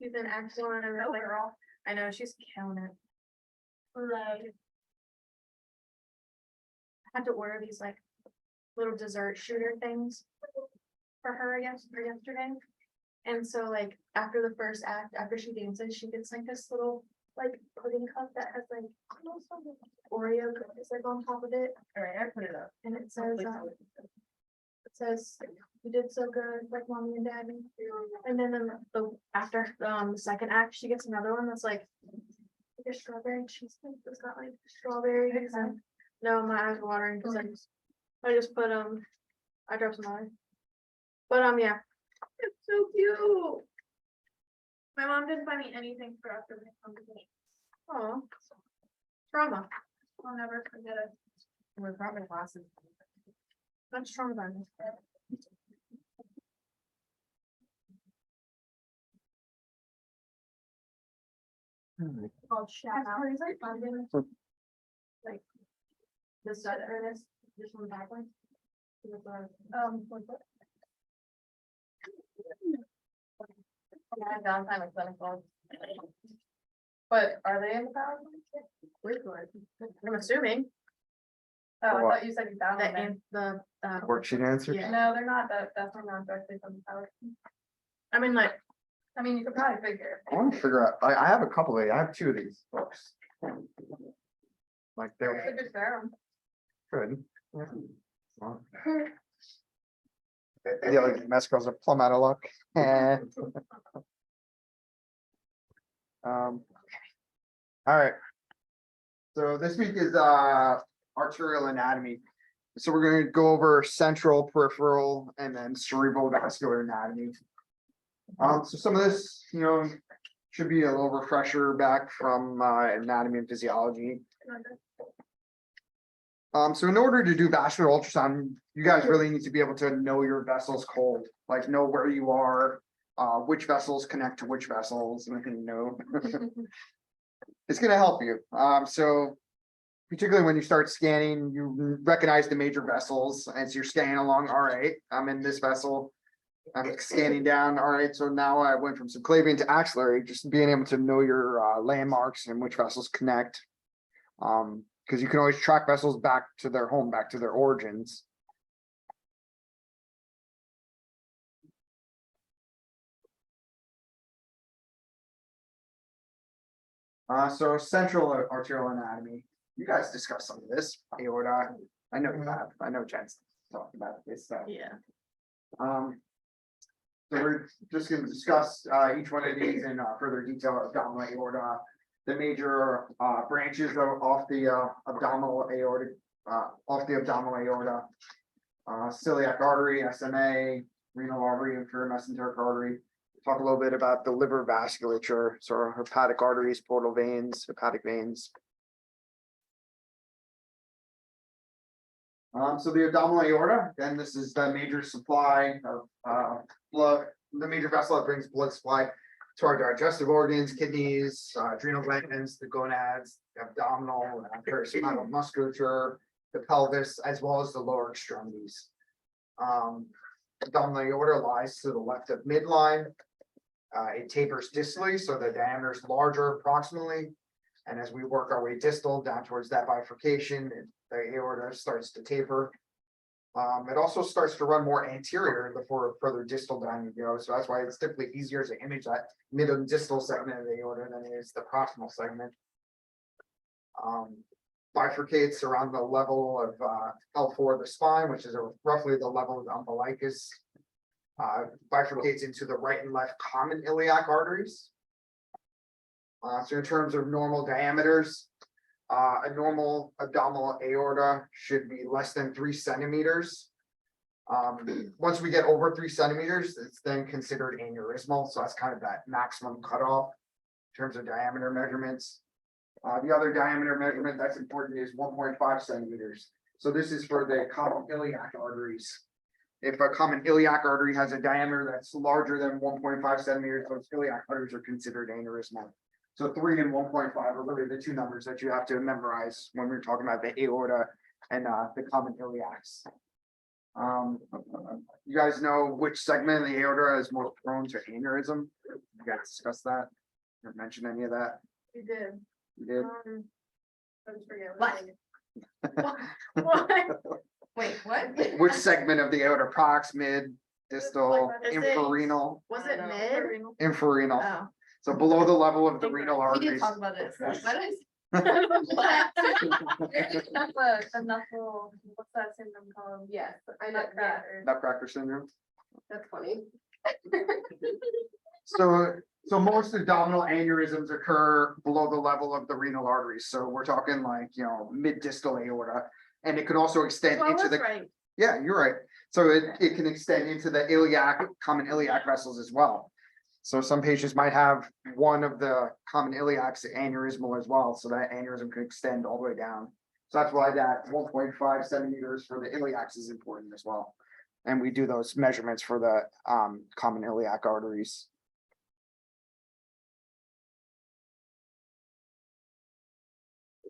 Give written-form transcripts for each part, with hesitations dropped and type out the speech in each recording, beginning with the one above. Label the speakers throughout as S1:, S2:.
S1: She's an excellent and really girl. I know she's killing it. Right. I had to order these like little dessert shooter things for her yesterday. And so like after the first act, after she dances, she gets like this little like pudding cup that has like Oreo cookies like on top of it.
S2: All right, I put it up.
S1: And it says you did so good, like mommy and daddy. And then after the second act, she gets another one that's like a strawberry cheesecake. It's got like strawberries and no, my eyes are watering because I just put I dropped some on. But yeah. It's so cute. My mom didn't buy me anything for after my company. Oh, trauma. I'll never forget it.
S2: We're probably classes.
S1: That's trauma. Called shout out. Like the stud earnest, this one backwards.
S2: Downtime is clinical. But are they in the PowerPoint?
S1: I'm assuming
S2: Oh, I
S3: What?
S2: thought you said you found them.
S1: the
S3: Worksheet answers?
S1: Yeah.
S2: No, they're not, that's not directly from the PowerPoint.
S1: I mean like
S2: I mean, you could probably figure.
S3: I want to figure out, I have a couple of, I have two of these books. Like
S2: You
S3: they're
S2: could just share them.
S3: good. Yeah. Well, the other mess girls are plumb out of luck. And. All right. So this week is arterial anatomy. So we're going to go over central, peripheral, and then cerebral vascular anatomy. So some of this, should be a little refresher back from anatomy and physiology. So in order to do vascular ultrasound, you guys really need to be able to know your vessels cold, like know where you are, which vessels connect to which vessels, and it's going to help you. So particularly when you start scanning, you recognize the major vessels as you're scanning along. All right, I'm in this vessel. I'm scanning down. All right, so now I went from subclavian to axillary, just being able to know your landmarks and which vessels connect. Because you can always track vessels back to their home, back to their origins. So central arterial anatomy. You guys discussed some of this. Aorta. I know you have. I know Jen's talked about this stuff.
S1: yeah.
S3: So we're just going to discuss each one of these in further detail. Abdominal aorta, the major branches off the abdominal aorta, celiac artery, SMA, renal artery, inferior mesenteric artery. Talk a little bit about the liver vasculature, so hepatic arteries, portal veins, hepatic veins. So the abdominal aorta, then this is the major supply of blood, the major vessel that brings blood supply to our digestive organs, kidneys, adrenal glands, the gonads, the abdominal, paraspinal musculature, the pelvis, as well as the lower extremities. Abdominal aorta lies to the left of midline. It tapers distally, so the diameter is larger proximally. And as we work our way distal down towards that bifurcation, the aorta starts to taper. It also starts to run more anterior the further distal down you go. So that's why it's typically easier to image that mid and distal segment of the aorta than it is the proximal segment. Bifurcates around the level of L4 of the spine, which is roughly the level of the umbilicus. Bifurcates into the right and left common iliac arteries. So in terms of normal diameters, a normal abdominal aorta should be less than 3 centimeters. Once we get over 3 centimeters, it's then considered aneurysmal. So that's kind of that maximum cutoff in terms of diameter measurements. The other diameter measurement that's important is 1.5 centimeters. So this is for the common iliac arteries. If a common iliac artery has a diameter that's larger than 1.5 centimeters, those iliac arteries are considered aneurysmal. So 3 and 1.5 are really the two numbers that you have to memorize when we're talking about the aorta and the common iliacs. You guys know which segment of the aorta is more prone to aneurysm? You guys discuss that? Or mention any of that?
S1: We did.
S3: You did?
S1: I just forget.
S2: What?
S1: What?
S2: Wait, what?
S3: Which segment of the aorta, prox, mid, distal,
S1: Is it-
S3: infrarenal,
S1: Was it mid?
S3: infrarenal?
S2: Oh,
S3: So below the level of the renal
S2: we did
S3: arteries.
S2: talk about this. What is?
S1: That's a knuckle, what's that syndrome called?
S2: Yes, I know, yeah,
S1: Nutcracker.
S3: Nutcracker syndrome.
S2: that's funny.
S3: So most abdominal aneurysms occur below the level of the renal arteries. So we're talking like, mid distal aorta. And it could also extend
S1: So I
S3: into
S1: was
S3: the,
S1: right.
S3: yeah, you're right. So it can extend into the iliac, common iliac vessels as well. So some patients might have one of the common iliacs aneurysmal as well. So that aneurysm could extend all the way down. So that's why that 1.5 centimeters for the iliacs is important as well. And we do those measurements for the common iliac arteries.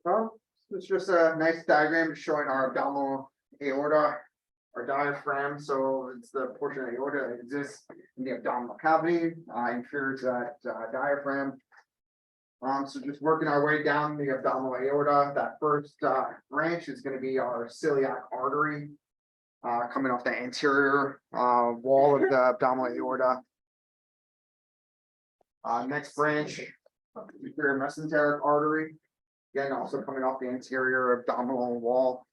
S3: Well, it's just a nice diagram showing our abdominal aorta, our diaphragm. So it's the portion of the aorta that exists in the abdominal cavity, inferior to that diaphragm. So just working our way down the abdominal aorta, that first branch is going to be our celiac artery, coming off the anterior wall of the abdominal aorta. Next branch, superior mesenteric artery. Again, also coming off the anterior abdominal wall,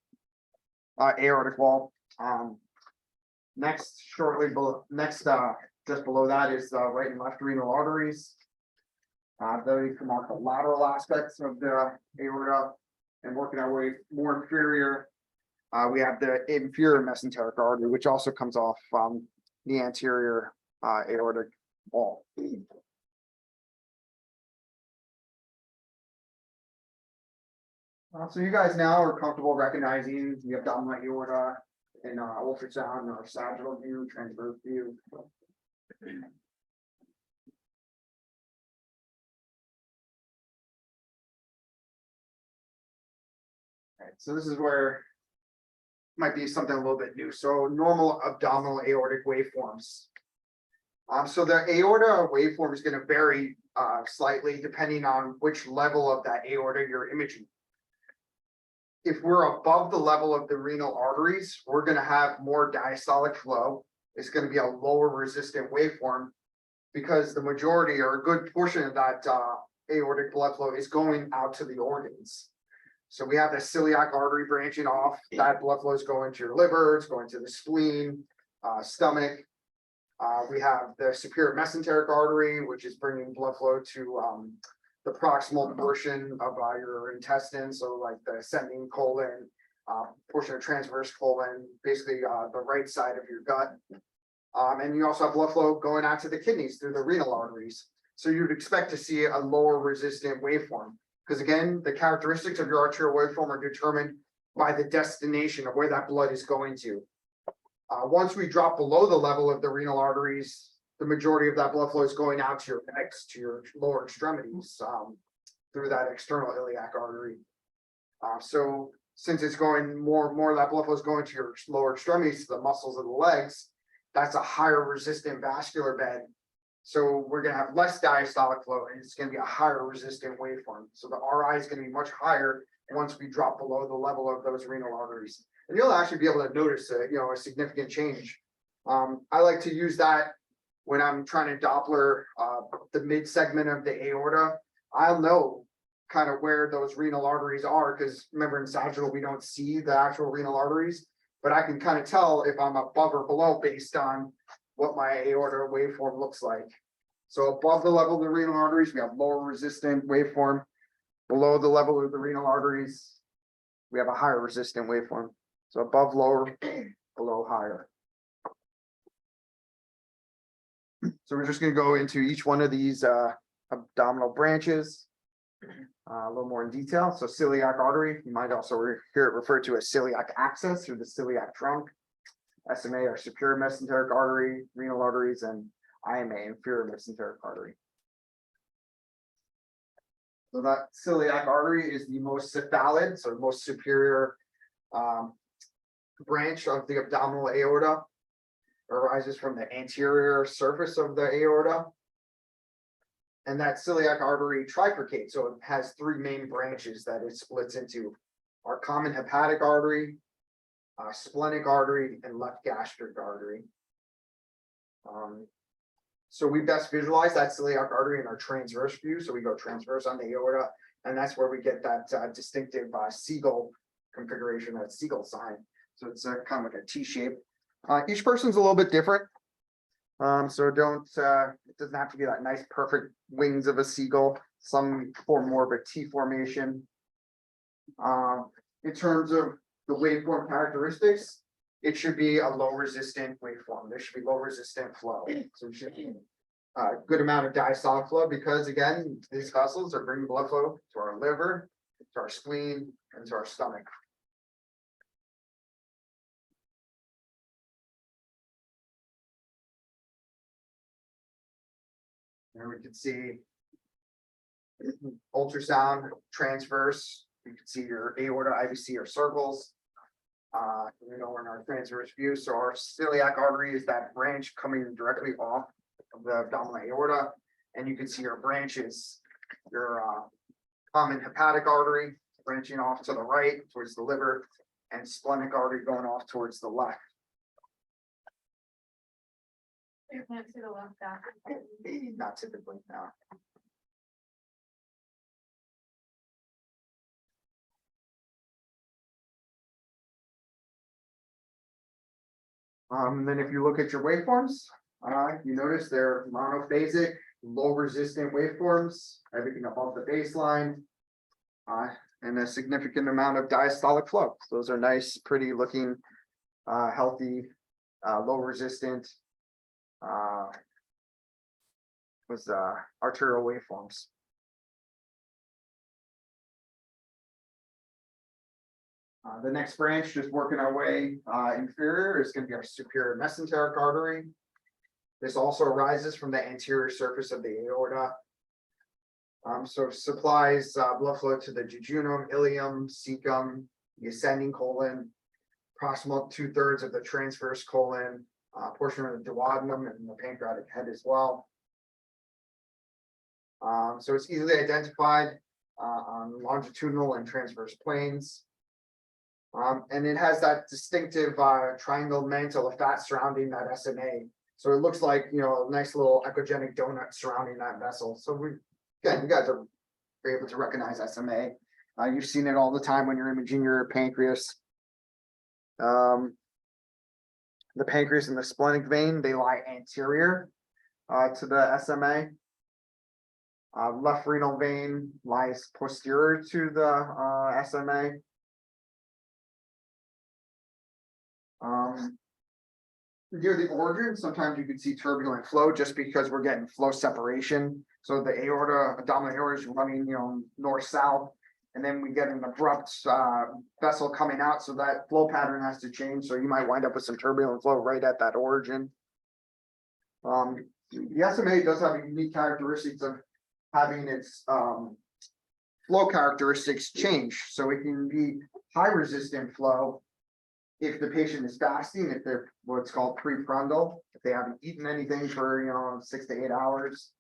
S3: aortic wall. Next, shortly below, just below that is the right and left renal arteries. They come off the lateral aspects of the aorta, and working our way more inferior. We have the inferior mesenteric artery, which also comes off the anterior aortic wall. So you guys now are comfortable recognizing the abdominal aorta in ultrasound or sagittal view, transverse view. Right, so this is where might be something a little bit new. So normal abdominal aortic waveforms. So the aorta waveform is going to vary slightly depending on which level of that aorta you're imaging. If we're above the level of the renal arteries, we're going to have more diastolic flow. It's going to be a lower resistant waveform because the majority or a good portion of that aortic blood flow is going out to the organs. So we have the celiac artery branching off. That blood flow is going to your liver, it's going to the spleen, stomach. We have the superior mesenteric artery, which is bringing blood flow to the proximal portion of your intestines, so like the ascending colon, portion of transverse colon, basically the right side of your gut. And you also have blood flow going out to the kidneys through the renal arteries. So you'd expect to see a lower resistant waveform. Because again, the characteristics of your arterial waveform are determined by the destination of where that blood is going to. Once we drop below the level of the renal arteries, the majority of that blood flow is going out to your legs, to your lower extremities, through that external iliac artery. So since it's going more of that blood flow is going to your lower extremities, to the muscles of the legs, that's a higher resistant vascular bed. So we're going to have less diastolic flow, and it's going to be a higher resistant waveform. So the RI is going to be much higher once we drop below the level of those renal arteries. And you'll actually be able to notice a significant change. I like to use that when I'm trying to Doppler the mid segment of the aorta. I'll know kind of where those renal arteries are, because remember in sagittal we don't see the actual renal arteries, but I can kind of tell if I'm above or below based on what my aorta waveform looks like. So above the level of the renal arteries, we have lower resistant waveform. Below the level of the renal arteries, we have a higher resistant waveform. So above, lower, below, higher. So we're just going to go into each one of these abdominal branches a little more in detail. So celiac artery, you might also hear it referred to as celiac axis or the celiac trunk. SMA are superior mesenteric artery, renal arteries, and IMA, inferior mesenteric artery. So that celiac artery is the most cephalid, so the most superior branch of the abdominal aorta arises from the anterior surface of the aorta. And that celiac artery trifurcates, so it has three main branches that it splits into: our common hepatic artery, splenic artery, and left gastric artery. So we best visualize that celiac artery in our transverse view. So we go transverse on the aorta, and that's where we get that distinctive seagull configuration, that seagull sign. So it's kind of like a T shape. Each person's a little bit different. So don't, it doesn't have to be that nice, perfect wings of a seagull. Some form more of a T formation. In terms of the waveform characteristics, it should be a low resistant waveform. There should be low resistant flow. So it should be a good amount of diastolic flow, because again, these vessels are bringing blood flow to our liver, to our spleen, and to our stomach. And we can see ultrasound transverse. You can see your aorta, IVC, or circles. In our transverse view. So our celiac artery is that branch coming directly off of the abdominal aorta, and you can see your branches, your common hepatic artery branching off to the right towards the liver, and splenic artery going off towards the left.
S1: You can't see the left back.
S3: Not typically, no. Then if you look at your waveforms, you notice they're monophasic, low resistant waveforms, everything above the baseline, and a significant amount of diastolic flow. Those are nice, pretty looking, healthy, low resistant, arterial waveforms. The next branch, just working our way inferior, is going to be our superior mesenteric artery. This also arises from the anterior surface of the aorta. So it supplies blood flow to the jejunum, ilium, cecum, the ascending colon, proximal 2/3 of the transverse colon, portion of the duodenum, and the pancreatic head as well. So it's easily identified on longitudinal and transverse planes. And it has that distinctive triangle mantle of fat surrounding that SMA. So it looks like, a nice little echogenic donut surrounding that vessel. So you guys are able to recognize SMA. You've seen it all the time when you're imaging your pancreas. The pancreas and the splenic vein, they lie anterior to the SMA. Left renal vein lies posterior to the SMA. Near the origin, sometimes you can see turbulent flow just because we're getting flow separation. So the aorta, abdominal aorta is running, north-south, and then we get an abrupt vessel coming out. So that flow pattern has to change. So you might wind up with some turbulent flow right at that origin. The SMA does have unique characteristics of having its flow characteristics change. So it can be high resistant flow if the patient is fasting, if they're what's called preprandial, if they haven't eaten anything for 6 to 8 hours.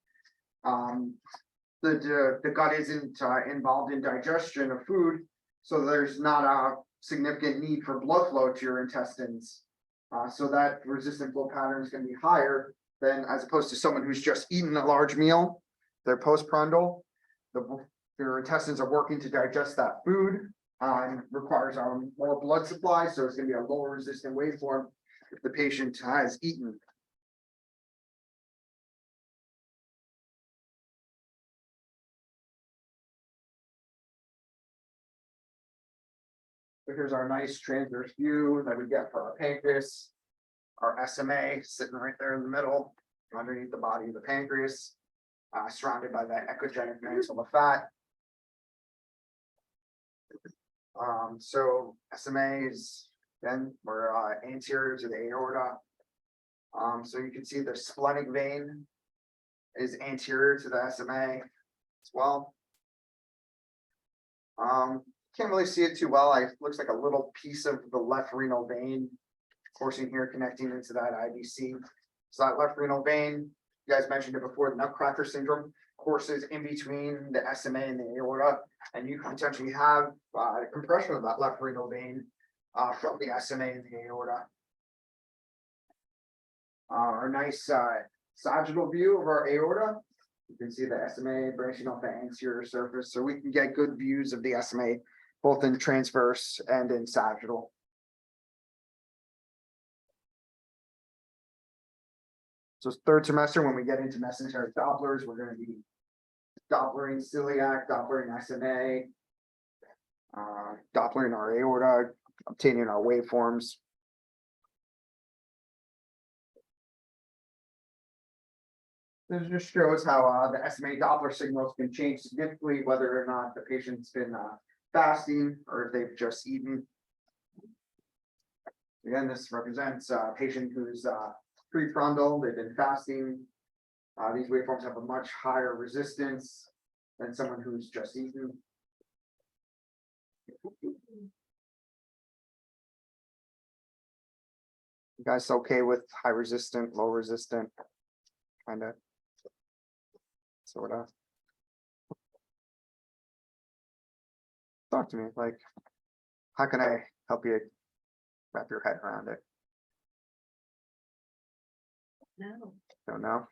S3: The gut isn't involved in digestion of food, so there's not a significant need for blood flow to your intestines. So that resistant flow pattern is going to be higher than as opposed to someone who's just eaten a large meal. They're postprandial. Their intestines are working to digest that food. Requires more blood supply, so it's going to be a lower resistant waveform if the patient has eaten. So here's our nice transverse view that we get for our pancreas, our SMA sitting right there in the middle, underneath the body of the pancreas, surrounded by that echogenic mantle of fat. So SMA is then we're anterior to the aorta. So you can see the splenic vein is anterior to the SMA as well. can't really see it too well. Looks like a little piece of the left renal vein coursing here, connecting into that IVC. So that left renal vein, you guys mentioned it before, the nutcracker syndrome courses in between the SMA and the aorta, and you can potentially have a compression of that left renal vein from the SMA and the aorta. Our nice sagittal view of our aorta. You can see the SMA branching off the anterior surface, so we can get good views of the SMA, both in transverse and in sagittal. So third semester, when we get into mesenteric Dopplers, we're going to be Dopplering celiac, Dopplering SMA, Dopplering our aorta, obtaining our waveforms. This just shows how the SMA Doppler signals can change significantly, whether or not the patient's been fasting or if they've just eaten. Again, this represents a patient who's prefrontal, they've been fasting. These waveforms have a much higher resistance than someone who's just eaten. You guys okay with high resistant, low resistant? Kind of. Sort of. Talk to me, like, how can I help you wrap your head around it?
S1: No.
S3: Don't know.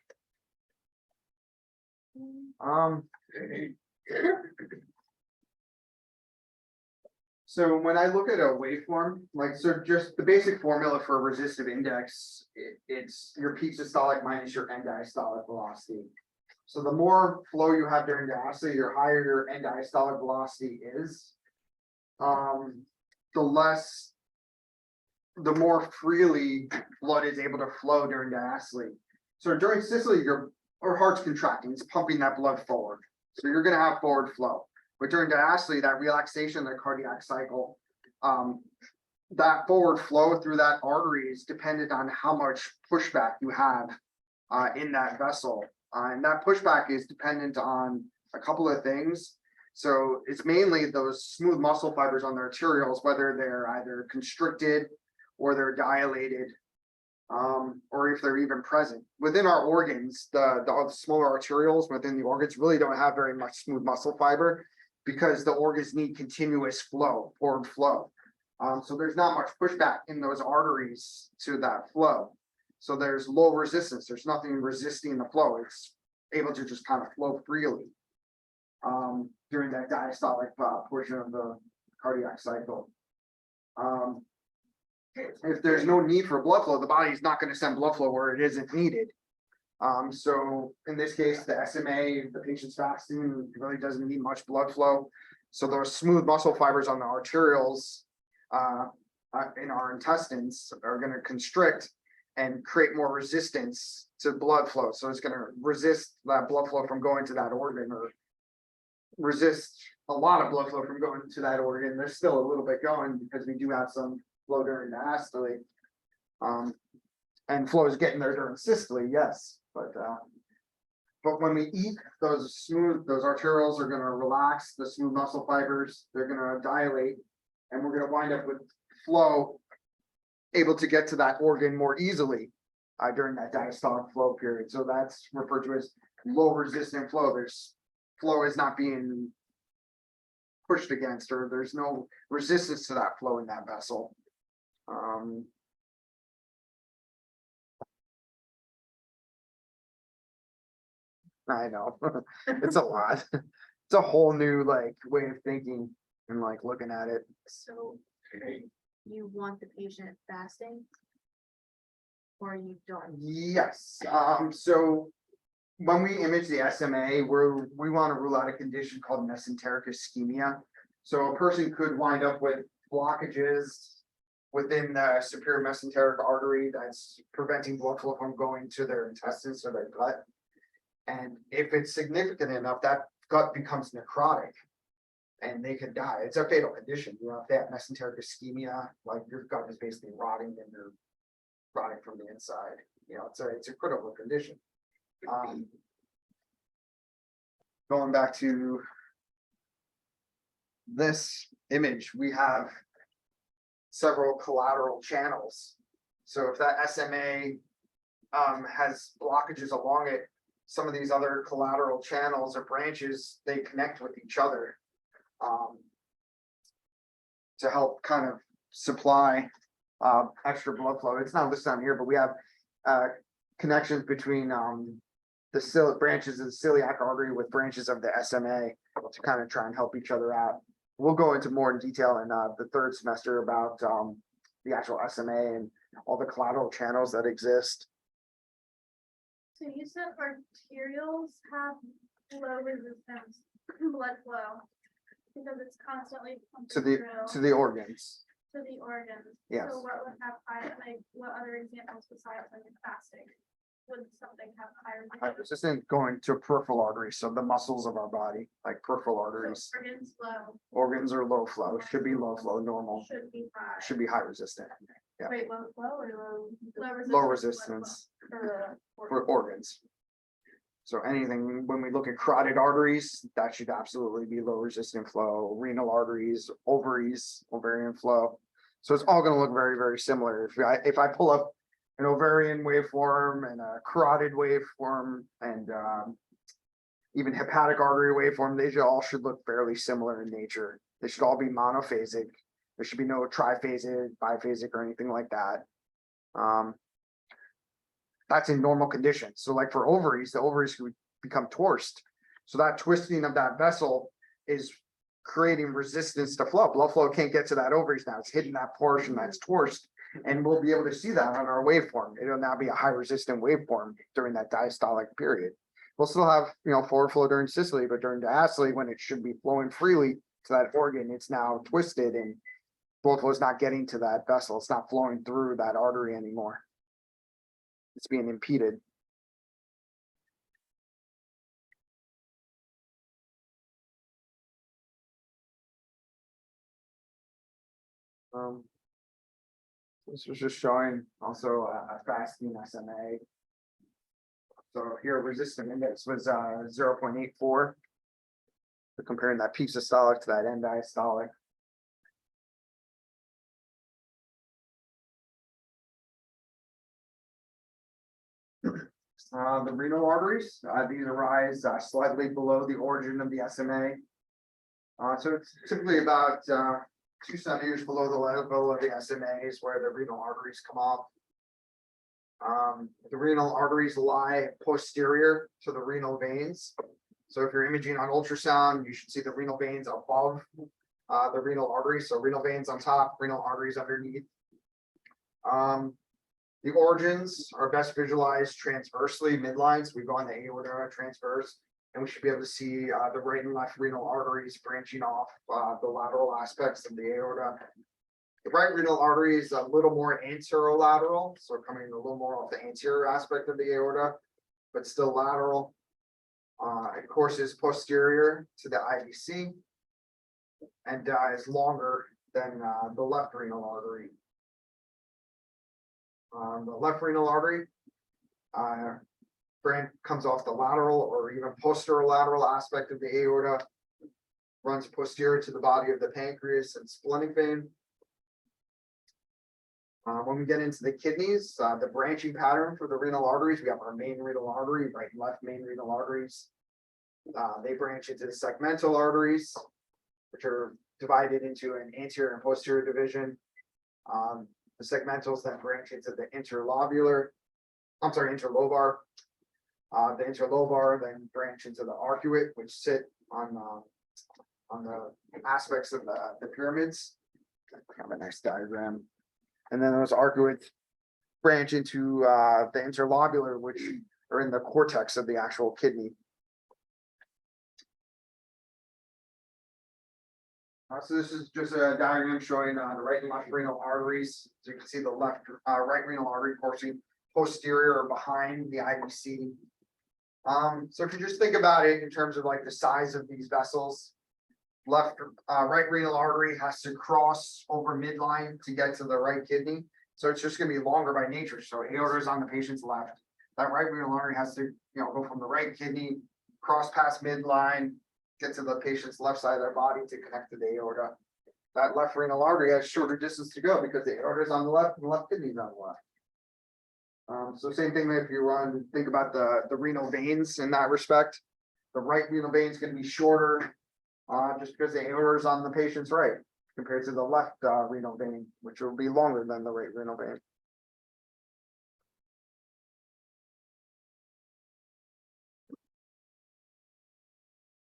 S3: So when I look at a waveform, like, so just the basic formula for a resistive index, it's your peak systolic minus your end diastolic velocity. So the more flow you have during diastole, the higher your end diastolic velocity is. The more freely blood is able to flow during diastole. So during systole, your heart's contracting, it's pumping that blood forward. So you're gonna have forward flow. But during diastole, that relaxation of the cardiac cycle, that forward flow through that artery is dependent on how much pushback you have in that vessel. And that pushback is dependent on a couple of things. So it's mainly those smooth muscle fibers on the arterioles, whether they're either constricted or they're dilated, or if they're even present. Within our organs, the smaller arterioles within the organs really don't have very much smooth muscle fiber because the organs need continuous flow, forward flow. So there's not much pushback in those arteries to that flow. So there's low resistance. There's nothing resisting the flow. It's able to just kind of flow freely during that diastolic portion of the cardiac cycle. If there's no need for blood flow, the body is not going to send blood flow where it isn't needed. So in this case, the SMA, the patient's fasting, really doesn't need much blood flow. So those smooth muscle fibers on the arterioles in our intestines are going to constrict and create more resistance to blood flow. So it's going to resist that blood flow from going to that organ, or resist a lot of blood flow from going to that organ. There's still a little bit going because we do have some flow during diastole. And flow is getting there during systole, yes. But when we eat, those arterioles are going to relax, the smooth muscle fibers, they're going to dilate, and we're going to wind up with flow able to get to that organ more easily during that diastolic flow period. So that's referred to as low resistant flow. Flow is not being pushed against, or there's no resistance to that flow in that vessel. I know it's a lot. It's a whole new way of thinking and looking at it.
S1: So you want the patient fasting? Or you don't?
S3: Yes. So when we image the SMA, we want to rule out a condition called mesenteric ischemia. So a person could wind up with blockages within the superior mesenteric artery that's preventing blood flow from going to their intestines or their gut. And if it's significant enough, that gut becomes necrotic and they could die. It's a fatal condition. You know, if they have mesenteric ischemia, your gut is basically rotting and you're rotting from the inside. You know, it's a critical condition. Going back to this image, we have several collateral channels. So if that SMA has blockages along it, some of these other collateral channels or branches, they connect with each other to help kind of supply extra blood flow. It's not listed on here, but we have connections between the branches of the celiac artery with branches of the SMA to kind of try and help each other out. We'll go into more in detail in the third semester about the actual SMA and all the collateral channels that exist.
S1: So you said arterials have low resistance blood flow because it's constantly pumping
S3: To the
S1: through
S3: to the organs.
S1: to the organs.
S3: Yes.
S1: So what would have high, like, what other examples besides like fasting? Would something have higher?
S3: High resistance going to peripheral arteries, so the muscles of our body, like peripheral arteries.
S1: So organs low
S3: Organs are low flow, should be low flow, normal,
S1: should be high.
S3: should be high resistant. Yeah.
S1: Wait, low flow or low resistance?
S3: Low
S1: blood
S3: resistance
S1: flow for the
S3: for organs. So anything, when we look at carotid arteries, that should absolutely be low resistant flow, renal arteries, ovaries, ovarian flow. So it's all gonna look very, very similar. If I pull up an ovarian waveform and a carotid waveform and even hepatic artery waveform, they should look fairly similar in nature. They should all be monophasic. There should be no triphasic, biphasic, or anything like that. That's in normal conditions. So like for ovaries, the ovaries could become torsed. So that twisting of that vessel is creating resistance to flow. Blood flow can't get to that ovaries now. It's hitting that portion that's torsed. And we'll be able to see that on our waveform. It'll now be a high resistant waveform during that diastolic period. We'll still have, forward flow during systole, but during diastole, when it should be flowing freely to that organ, it's now twisted and blood flow is not getting to that vessel. It's not flowing through that artery anymore. It's being impeded. This was just showing also a fasting SMA. So here resistant index was 0.84. We're comparing that peak systolic to that end diastolic. The renal arteries, these arise slightly below the origin of the SMA. So it's typically about 2 centimeters below the level of the SMA is where the renal arteries come off. The renal arteries lie posterior to the renal veins. So if you're imaging on ultrasound, you should see the renal veins above the renal arteries. So renal veins on top, renal arteries underneath. The origins are best visualized transversely, midlines. We go on the aorta transverse, and we should be able to see the right and left renal arteries branching off the lateral aspects of the aorta. The right renal artery is a little more anterolateral, so coming a little more off the anterior aspect of the aorta, but still lateral. It courses posterior to the IVC and is longer than the left renal artery. The left renal artery comes off the lateral or even posterolateral aspect of the aorta, runs posterior to the body of the pancreas and splenic vein. When we get into the kidneys, the branching pattern for the renal arteries, we have our main renal artery, right and left main renal arteries. They branch into the segmental arteries, which are divided into an anterior and posterior division. The segmentals then branch into the interlobar. The interlobar then branch into the arcuate, which sit on the aspects of the pyramids. Have a nice diagram. And then those arcuates branch into the interlobular, which are in the cortex of the actual kidney. So this is just a diagram showing the right and left renal arteries. So you can see the right renal artery coursing posterior or behind the IVC. So if you just think about it in terms of like the size of these vessels, right renal artery has to cross over midline to get to the right kidney. So it's just going to be longer by nature. So aorta is on the patient's left. That right renal artery has to, go from the right kidney, cross past midline, get to the patient's left side of their body to connect to the aorta. that left renal artery has shorter distance to go because the aorta is on the left and the left kidney is on the left. So same thing if you think about the renal veins in that respect. The right renal vein is going to be shorter, just because the aorta is on the patient's right compared to the left renal vein, which will be longer than the right renal vein.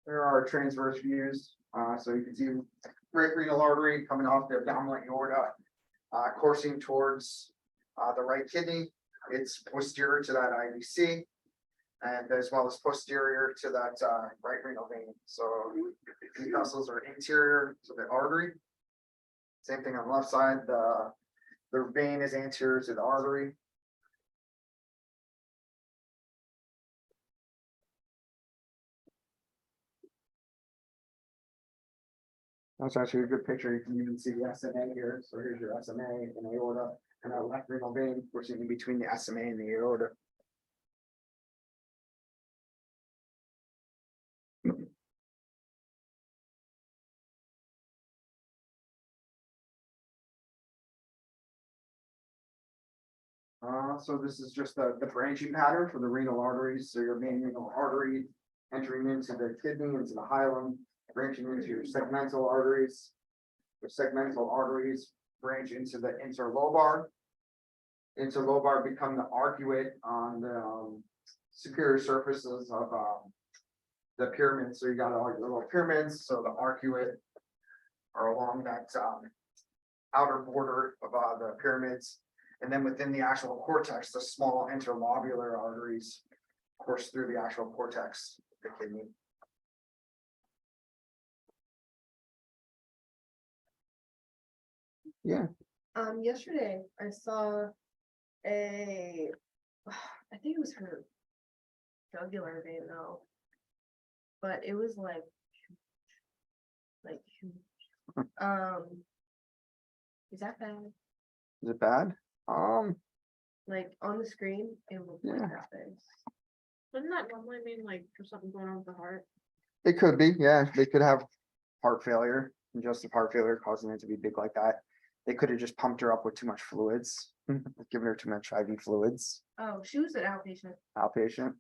S3: There are transverse views, so you can see right renal artery coming off the abdominal aorta, coursing towards the right kidney. It's posterior to that IVC, and as well as posterior to that right renal vein. So the vessels are interior to the artery. Same thing on the left side. The vein is anterior to the artery. That's actually a good picture. You can even see the SMA here. So here's your SMA and aorta, and our left renal vein, we're sitting between the SMA and the aorta. So this is just the branching pattern for the renal arteries. So your main renal artery entering into the kidney, into the hilum, branching into your segmental arteries. The segmental arteries branch into the interlobar. Interlobar become the arcuate on the superior surfaces of the pyramid. So you got all your little pyramids. So the arcuate are along that outer border of the pyramids. And then within the actual cortex, the small interlobular arteries course through the actual cortex of the kidney. Yeah.
S2: Yesterday I saw I think it was her jugular vein though. But it was like huge. Is that bad?
S3: Is it bad?
S2: Like on the screen, it looked like
S3: Yeah.
S2: that big.
S1: Wouldn't that normally mean like there's something going on with the heart?
S3: It could be, yeah. They could have heart failure, congestive heart failure causing it to be big like that. They could have just pumped her up with too much fluids, given her too much IV fluids,
S2: Oh, she was an outpatient.
S3: outpatient.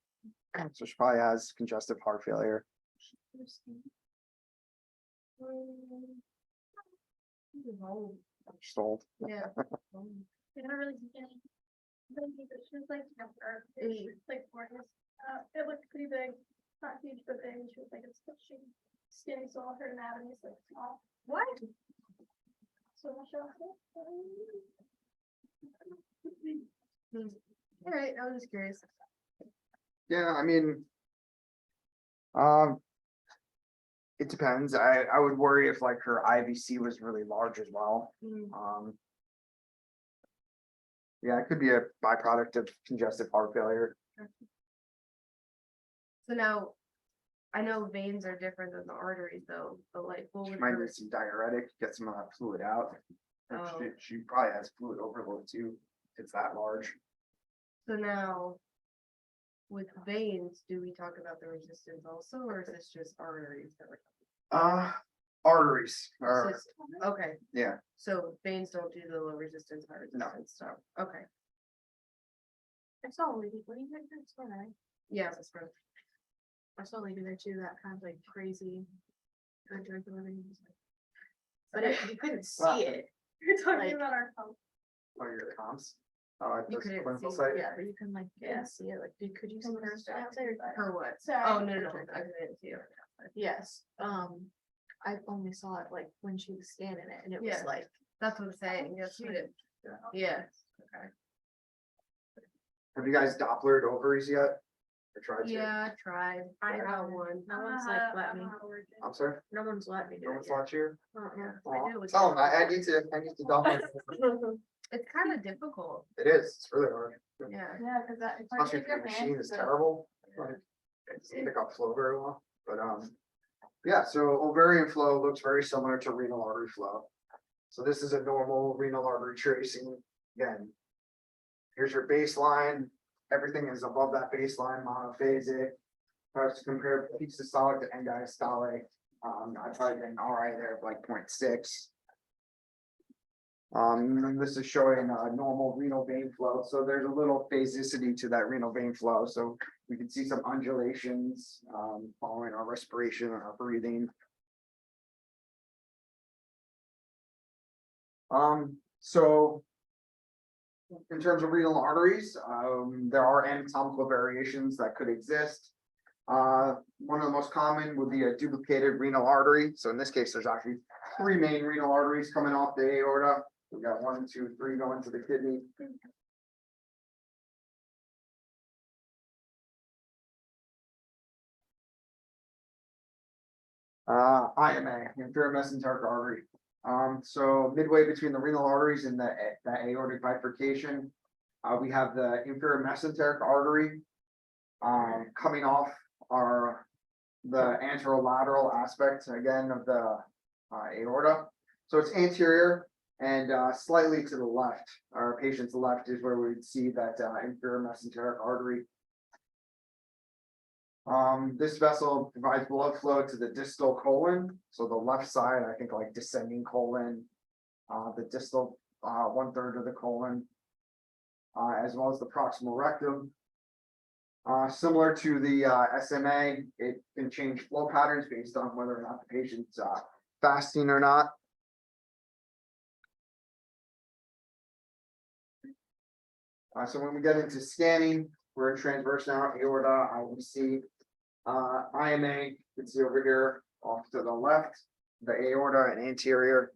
S3: So she probably has congestive heart failure. She's old.
S2: Yeah.
S1: They don't really get any. She was like, like Marcus. It looked pretty big, not huge, but big. She was like, it's skinny, so all her anatomy is like small.
S2: What?
S1: So much of
S2: All right, I was just curious.
S3: Yeah, I mean, it depends. I would worry if like her IVC was really large as well. Yeah, it could be a byproduct of congestive heart failure.
S2: So now, I know veins are different than the arteries though, but like, what
S3: She
S2: would
S3: might
S2: her,
S3: need some diuretic, get some of that fluid out.
S2: Oh.
S3: She probably has fluid overload too. It's that large.
S2: so now, with veins, do we talk about the resistance also, or is this just arteries that we're
S3: Arteries
S2: talking
S3: are,
S2: about? Okay,
S3: yeah,
S2: so veins don't do the low resistance, high
S3: No.
S2: resistance stuff, okay,
S1: I saw a lady, what do you think that's for, right?
S2: yeah, that's right.
S1: I saw a lady there too, that kind of like crazy. But you couldn't
S3: Wow.
S1: see it.
S2: You're
S1: talking
S2: about
S1: our pump.
S3: or your comps.
S2: You
S3: This
S2: couldn't
S3: clinical
S2: see,
S3: site.
S1: Yeah, but you can like, see it, like, could you see her stuff there?
S2: her what?
S1: Sorry.
S2: Oh, no, I couldn't see it.
S1: Yes, I only saw it like when she was scanning it and it was
S2: Yeah.
S1: like.
S2: That's what I'm saying, yes, we did. Yeah, okay.
S3: Have you guys Dopplered ovaries yet? Or tried to?
S2: Yeah, I tried, I got
S1: haven't.
S2: one.
S1: No one's like let me,
S3: I'm sorry,
S1: no one's let me do
S3: no
S1: it
S3: one's
S1: yet.
S3: watched you?
S1: Uh-uh.
S2: I do, it's
S3: Tell them, I need to Doppler.
S2: It's kind of difficult,
S3: It is, it's really hard.
S2: yeah.
S1: Yeah, cause that.
S3: Especially if your machine is terrible. Like, it doesn't pick up flow very well, but yeah, so ovarian flow looks very similar to renal artery flow. So this is a normal renal artery tracing. Again, here's your baseline. Everything is above that baseline, monophasic. If I was to compare peak systolic to end diastolic, I probably get an RI there of like 0.6. And this is showing normal renal vein flow, so there's a little phasicity to that renal vein flow, so we can see some undulations following our respiration and our breathing. So in terms of renal arteries, there are anatomical variations that could exist. One of the most common would be a duplicated renal artery. So in this case, there's actually three main renal arteries coming off the aorta. We got 1, 2, 3 going to the kidney. IMA, inferior mesenteric artery. So midway between the renal arteries and the aortic bifurcation, we have the inferior mesenteric artery coming off the anterolateral aspect again of the aorta. So it's anterior and slightly to the left. Our patient's left is where we would see that inferior mesenteric artery. This vessel provides blood flow to the distal colon. So the left side, I think like descending colon, the distal 1/3 of the colon, as well as the proximal rectum. Similar to the SMA, it can change flow patterns based on whether or not the patient's fasting or not. So when we get into scanning, we're in transverse now, aorta, IVC, IMA, you can see over here off to the left, the aorta and anterior.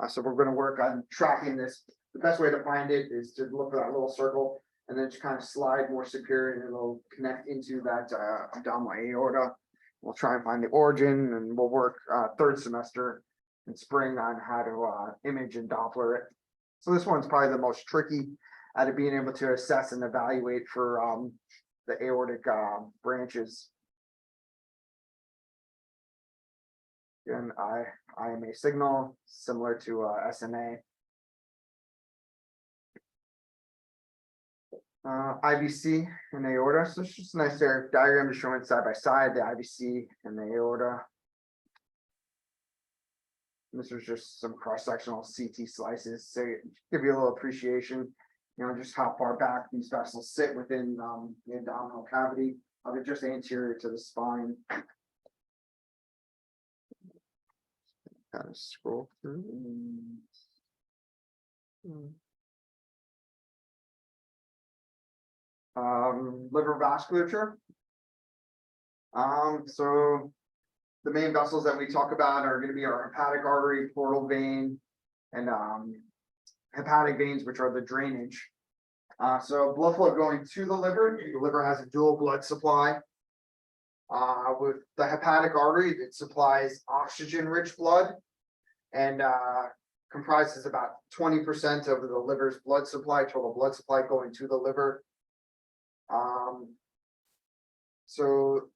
S3: So we're going to work on tracking this. The best way to find it is to look for that little circle and then just kind of slide more superior and it'll connect into that abdominal aorta. We'll try and find the origin and we'll work third semester in spring on how to image and Doppler it. So this one's probably the most tricky out of being able to assess and evaluate for the aortic branches. Again, IMA signal similar to SMA. IVC and aorta. So it's just a nice diagram to show it side by side, the IVC and the aorta. This is just some cross-sectional CT slices to give you a little appreciation, you know, just how far back these vessels sit within the abdominal cavity. They're just anterior to the spine. Kind of scroll through. Liver vasculature. So the main vessels that we talk about are going to be our hepatic artery, portal vein, and hepatic veins, which are the drainage. So blood flow going to the liver has a dual blood supply. With the hepatic artery, it supplies oxygen-rich blood and comprises about 20% of the liver's blood supply, total blood supply going to the liver. So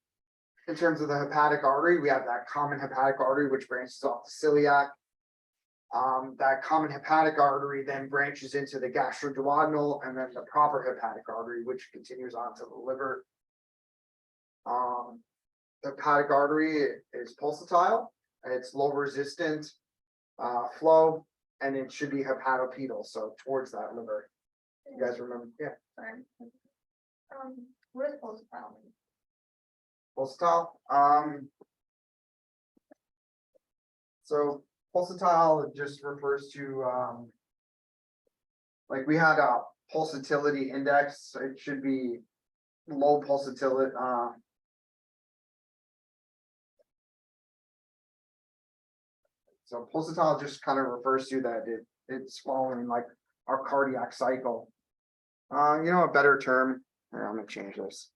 S3: in terms of the hepatic artery, we have that common hepatic artery, which branches off the celiac. That common hepatic artery then branches into the gastroduodenal and then the proper hepatic artery, which continues on to the liver. The hepatic artery is pulsatile, it's low resistant flow, and it should be hepatopedal, so towards that liver. You guys remember? Yeah.
S1: Sorry. What is pulsatile mean?
S3: Pulsatile. So pulsatile just refers to like we had a pulsatility index, so it should be low pulsatility. So pulsatile just kind of refers to that it's following like our cardiac cycle. You know, a better term. Here, I'm gonna change this.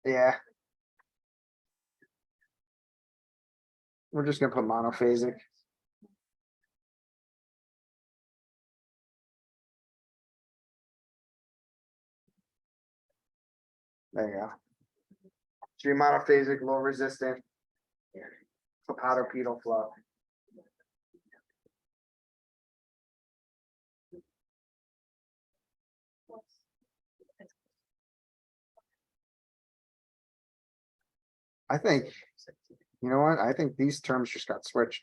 S3: Yeah. We're just gonna put monophasic. There you go. Should be monophasic, low resistant, hepatopedal flow. I think, you know what? I think these terms just got switched.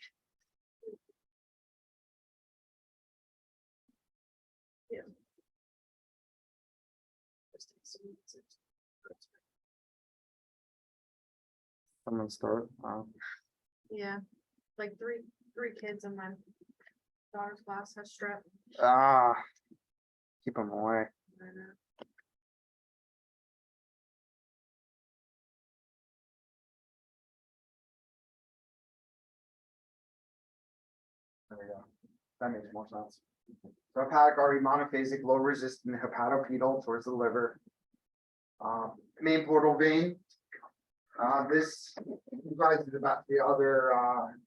S3: Someone start.
S1: Yeah, like three kids in my daughter's class has strep.
S3: Keep them away.
S1: I know.
S3: There we go. That makes more sense. So hepatic artery monophasic, low resistant hepatopedal towards the liver. Main portal vein. This comprises about the other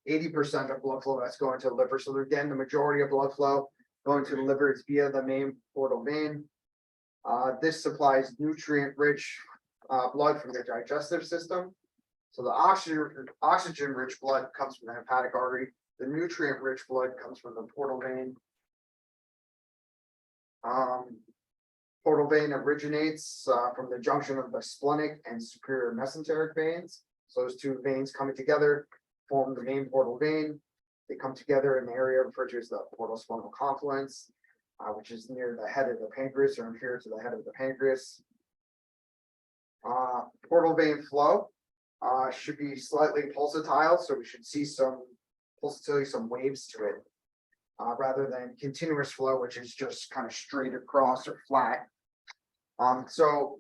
S3: 80% of blood flow that's going to the liver. So again, the majority of blood flow going to the liver is via the main portal vein. This supplies nutrient-rich blood from the digestive system. So the oxygen-rich blood comes from the hepatic artery. The nutrient-rich blood comes from the portal vein. Portal vein originates from the junction of the splenic and superior mesenteric veins. So those two veins coming together form the main portal vein. They come together in the area referred to as the portal splenical confluence, which is near the head of the pancreas or inferior to the head of the pancreas. Portal vein flow should be slightly pulsatile, so we should see some pulsatility, some waves to it, rather than continuous flow, which is just kind of straight across or flat. So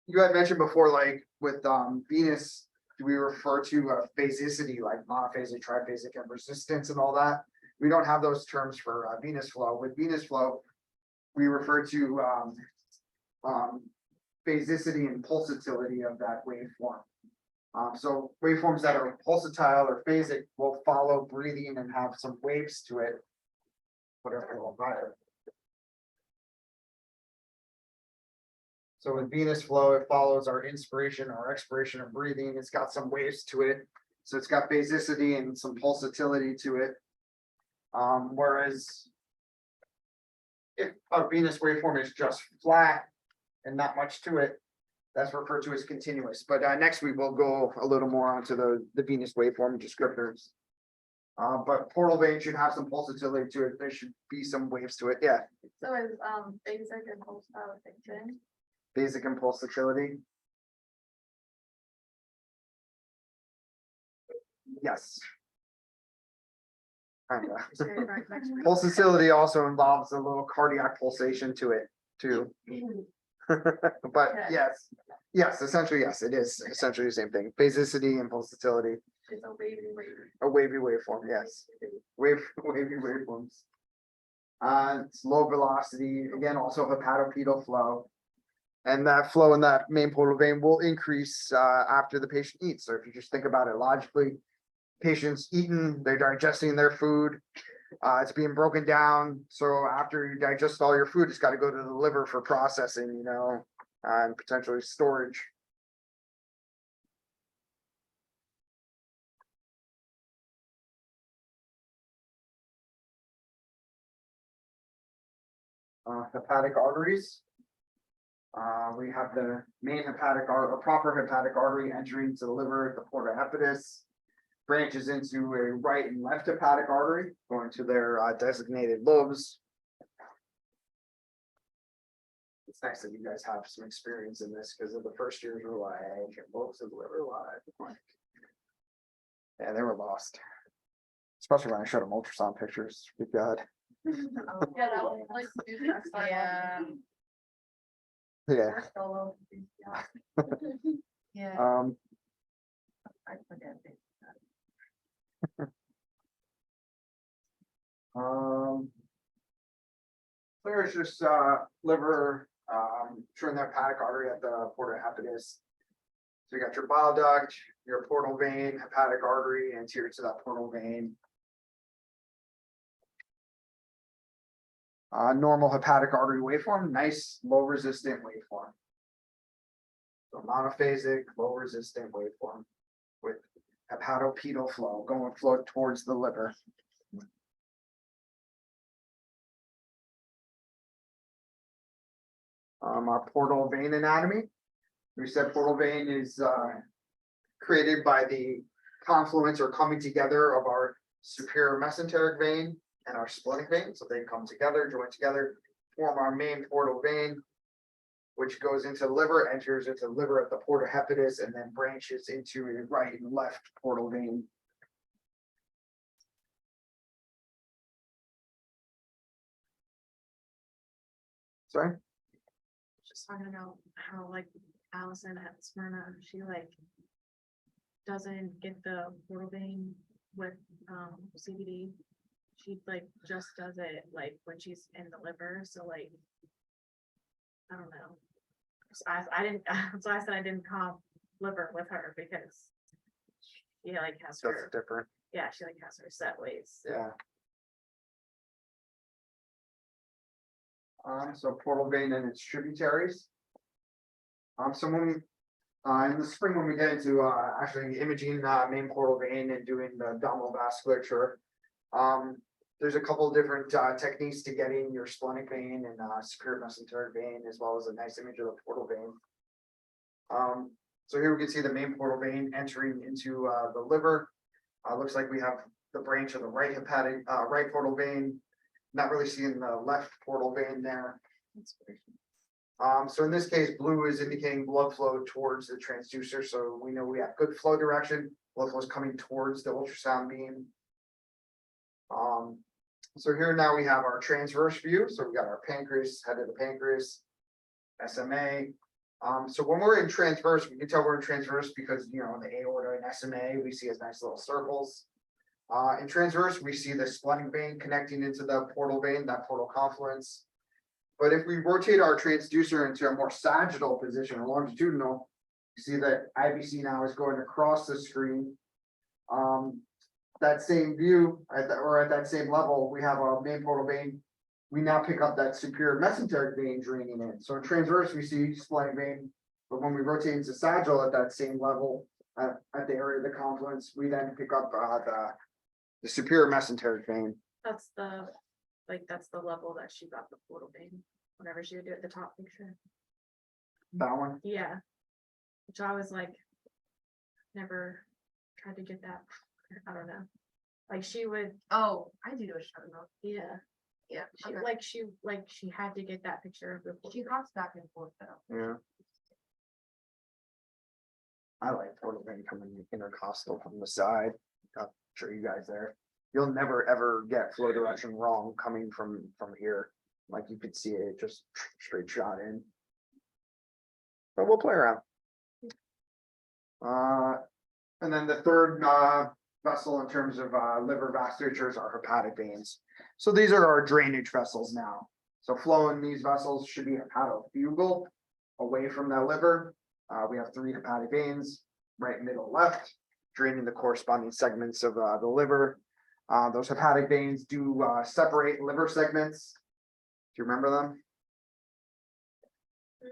S3: you had mentioned before, like with venous, do we refer to phasicity, like monophasic, triphasic, and resistance and all that? We don't have those terms for venous flow. With venous flow, we refer to phasicity and pulsatility of that waveform. So waveforms that are pulsatile or phasic will follow breathing and have some waves to it. Whatever will matter. So with venous flow, it follows our inspiration or expiration of breathing. It's got some waves to it. So it's got phasicity and some pulsatility to it. Whereas if a venous waveform is just flat and not much to it, that's referred to as continuous. But next week we'll go a little more onto the venous waveform descriptors. But portal vein should have some pulsatility to it. There should be some waves to it. Yeah.
S1: So is basic and pulsatile a big thing?
S3: Basic and pulsatility. Yes. Kinda.
S1: Okay, right, next week.
S3: Pulsatility also involves a little cardiac pulsation to it too. But yes, essentially, yes, it is essentially the same thing. Phasicity and pulsatility.
S1: It's a wavy wave.
S3: A wavy waveform, yes. Wavy waveforms. It's low velocity, again, also hepatopedal flow. And that flow in that main portal vein will increase after the patient eats. So if you just think about it logically, patients eating, they're digesting their food. It's being broken down. So after you digest all your food, it's got to go to the liver for processing, and potentially storage. Hepatic arteries. We have the main hepatic artery, a proper hepatic artery entering to the liver, the porta hepatis, branches into a right and left hepatic artery, going to their designated lobes. It's nice that you guys have some experience in this because of the first years were like, lobes of the liver, like, yeah, they were lost. Especially when I showed them ultrasound pictures. Good God.
S1: Yeah, that was like. Yeah.
S3: Yeah.
S1: Yeah.
S2: I forget it.
S3: There's just liver, showing the hepatic artery at the porta hepatis. So you got your bile duct, your portal vein, hepatic artery anterior to that portal vein. Normal hepatic artery waveform, nice low resistant waveform. So monophasic, low resistant waveform with hepatopedal flow flow towards the liver. Our portal vein anatomy. We said portal vein is created by the confluence or coming together of our superior mesenteric vein and our splenic vein. So they come together, join together, form our main portal vein, which goes into the liver, enters into the liver at the porta hepatis, and then branches into a right and left portal vein. Sorry?
S1: Just talking about how like Allison at Smyrna, she like doesn't get the portal vein with CBD. She like just does it like when she's in the liver, so like I don't know. So I didn't so I said I didn't comp liver with her because she like has
S3: That's
S1: her
S3: different.
S1: yeah, she like has her set ways.
S3: Yeah. So portal vein and its tributaries. So when we, in the spring, when we get into, actually imaging, main portal vein and doing the abdominal vasculature. There's a couple of different, techniques to getting your splenic vein and, superior mesenteric vein, as well as a nice image of the portal vein. So here we can see the main portal vein entering into, the liver. Looks like we have the branch of the right hepatic, right portal vein. Not really seeing the left portal vein there. So in this case, blue is indicating blood flow towards the transducer, so we know we have good flow direction. Blood flow is coming towards the ultrasound beam. So here now we have our transverse view. So we got our pancreas, head of the pancreas, SMA. So when we're in transverse, we can tell we're in transverse because, you know, in the aorta and SMA, we see as nice little circles. In transverse, we see the splenic vein connecting into the portal vein, that portal confluence. But if we rotate our transducer into a more sagittal position or longitudinal, you see that IVC now is going across the screen. That same view at that same level, we have our main portal vein. We now pick up that superior mesenteric vein draining in. So in transverse, we see splenic vein, but when we rotate into sagittal at that same level, at the area of the confluence, we then pick up the superior mesenteric vein.
S1: That's the that's the level that she got the portal vein, whenever she would do it, the top picture.
S3: That one.
S1: Yeah. Which I was like, never tried to get that. I don't know. Like she would,
S2: Oh, I do know what you're talking about.
S1: yeah.
S2: Yeah.
S1: She
S2: okay.
S1: she had to get that picture of the
S2: She hops back and forth though.
S3: Yeah. I like portal vein coming intercostal from the side. I'll show you guys there. You'll never ever get flow direction wrong coming from here. Like you could see it just straight shot in. But we'll play around. And then the third vessel in terms of liver vasculatures are hepatic veins. So these are our drainage vessels now. So flow in these vessels should be hepatofugal away from the liver. We have 3 hepatic veins, right, middle, left, draining the corresponding segments of the liver. Those hepatic veins do separate liver segments. Do you remember them? Do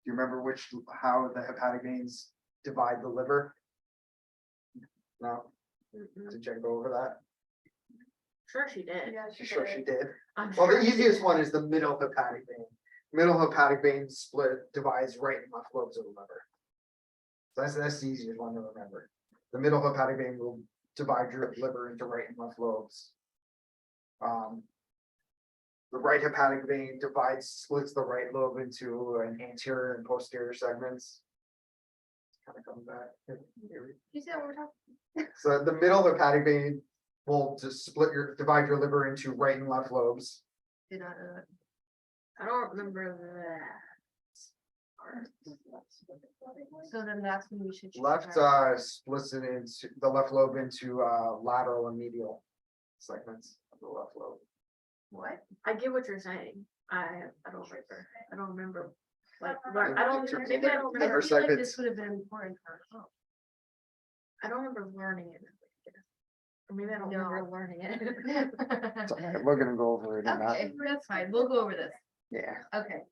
S3: you remember how the hepatic veins divide the liver? No? Did Jen go over that?
S1: Sure she did.
S2: Yeah,
S3: Sure she did.
S1: I'm
S3: Well,
S1: sure
S3: the
S1: she
S3: easiest
S1: did.
S3: one is the middle hepatic vein. Middle hepatic vein divides right and left lobes of the liver. So that's the easiest one to remember. The middle hepatic vein will divide your liver into right and left lobes. The right hepatic vein splits the right lobe into an anterior and posterior segments. Kind of coming back.
S2: You see what we're talking?
S3: So the middle hepatic vein will just divide your liver into right and left lobes.
S2: Did not know that.
S1: I don't remember that.
S2: So then that's when we should. change
S3: Left
S2: our-
S3: splits it into the left lobe into lateral and medial segments of the left lobe.
S2: What?
S1: I get what you're saying. I don't remember. I don't remember. Like,
S3: Yeah,
S1: I don't,
S3: in terms
S1: maybe
S3: of
S1: I don't
S3: liver
S2: I
S1: remember.
S2: feel like
S3: segments.
S2: this would have been important for her.
S1: I don't remember learning it. Or maybe I don't
S2: No.
S1: remember learning it.
S3: It's all right, we're gonna go over it in that.
S2: Okay, that's fine. We'll go over this.
S3: Yeah.
S2: Okay.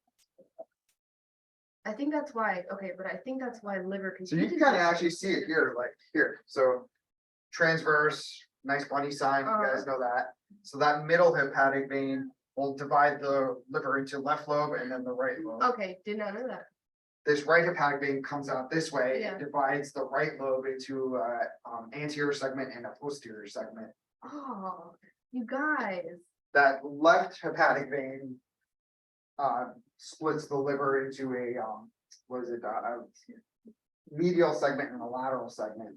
S2: I think that's why, okay, but I think that's why liver.
S3: So you can kind of actually see it here, like here. So transverse, nice bunny sign, you guys know that. So that middle hepatic vein will divide the liver into left lobe and then the right lobe.
S2: Okay, did not know that.
S3: This right hepatic vein comes out this way
S2: Yeah.
S3: and divides the right lobe into anterior segment and a posterior segment.
S2: Oh, you guys.
S3: That left hepatic vein splits the liver into a, what is it, medial segment and a lateral segment.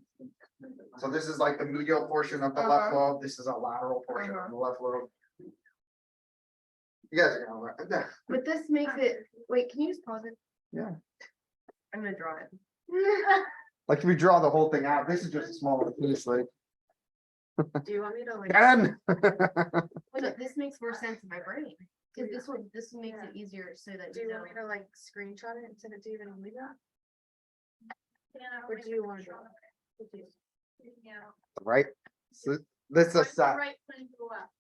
S3: So this is like the medial portion of the left lobe, this is a lateral portion of the left lobe. You guys are gonna,
S2: But this makes it, wait, can you just pause it?
S3: yeah,
S2: I'm gonna draw it.
S3: like if we draw the whole thing out, this is just a smaller piece, like.
S1: Do you want me to like?
S3: And
S2: But this makes more sense in my brain, because this makes it easier so that
S1: Do
S2: you
S1: you
S2: know.
S1: want me to like screenshot it and send it to you and leave that? Or do you want to?
S3: right, so this is a set.
S1: Right, put into the left.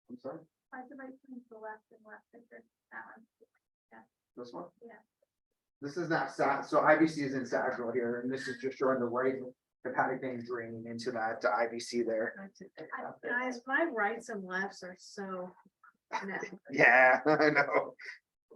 S3: I'm sorry,
S1: Find the right thing to the left and left finger. That one.
S3: this one?
S1: Yeah.
S3: This is not sat, so IVC is in sagittal here, and this is just showing the right hepatic vein draining into that IVC there.
S1: Guys, my rights and lefts are so. No.
S3: Yeah, I know.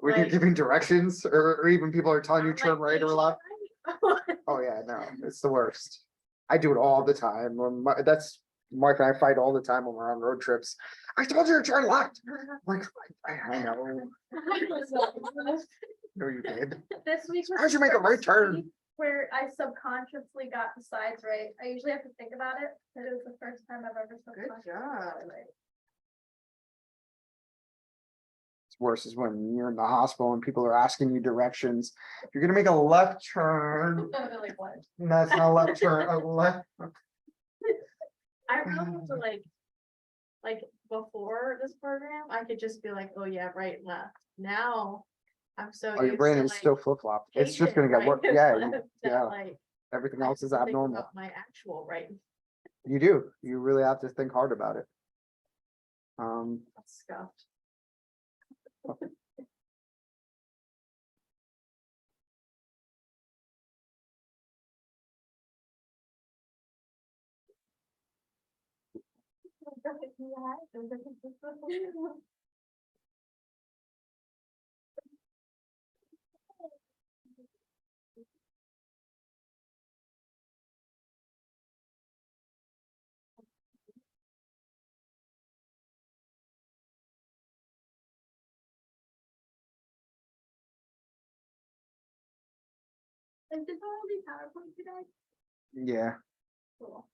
S3: When you're
S1: Like-
S3: giving directions, or even people are telling you
S1: I'm
S3: turn
S1: like,
S3: right or
S1: "You
S3: left.
S1: should
S3: Oh, yeah, no, it's the worst. I do it all the time. That's Mark and I fight all the time when we're on road trips. I told you to turn left. Like, I know. No, you did.
S4: This week. was
S3: How'd you make a
S4: the
S3: right
S4: first
S3: turn?
S4: week Where I subconsciously got the sides right. I usually have to think about it, but it was the first time I've ever
S2: Good
S4: subconsciously.
S2: job.
S3: It's worse is when you're in the hospital and people are asking you directions. You're gonna make a left turn.
S4: Like what?
S3: And that's not a left turn, a left.
S1: I remember to like before this program, I could just be like, oh yeah, right and left. Now, I'm so.
S3: Oh, your
S1: used
S3: brain
S1: to,
S3: is
S1: like,
S3: still flip flop. It's just
S1: patient
S3: gonna get
S1: right
S3: worse.
S1: and
S3: Yeah,
S1: left that,
S3: yeah.
S1: like,
S3: Everything
S1: I
S3: else is
S1: have to think
S3: abnormal.
S1: about my actual right.
S3: You do. You really have to think hard about it.
S1: That's scuffed.
S4: Is this already PowerPoint today?
S3: yeah.
S4: Cool.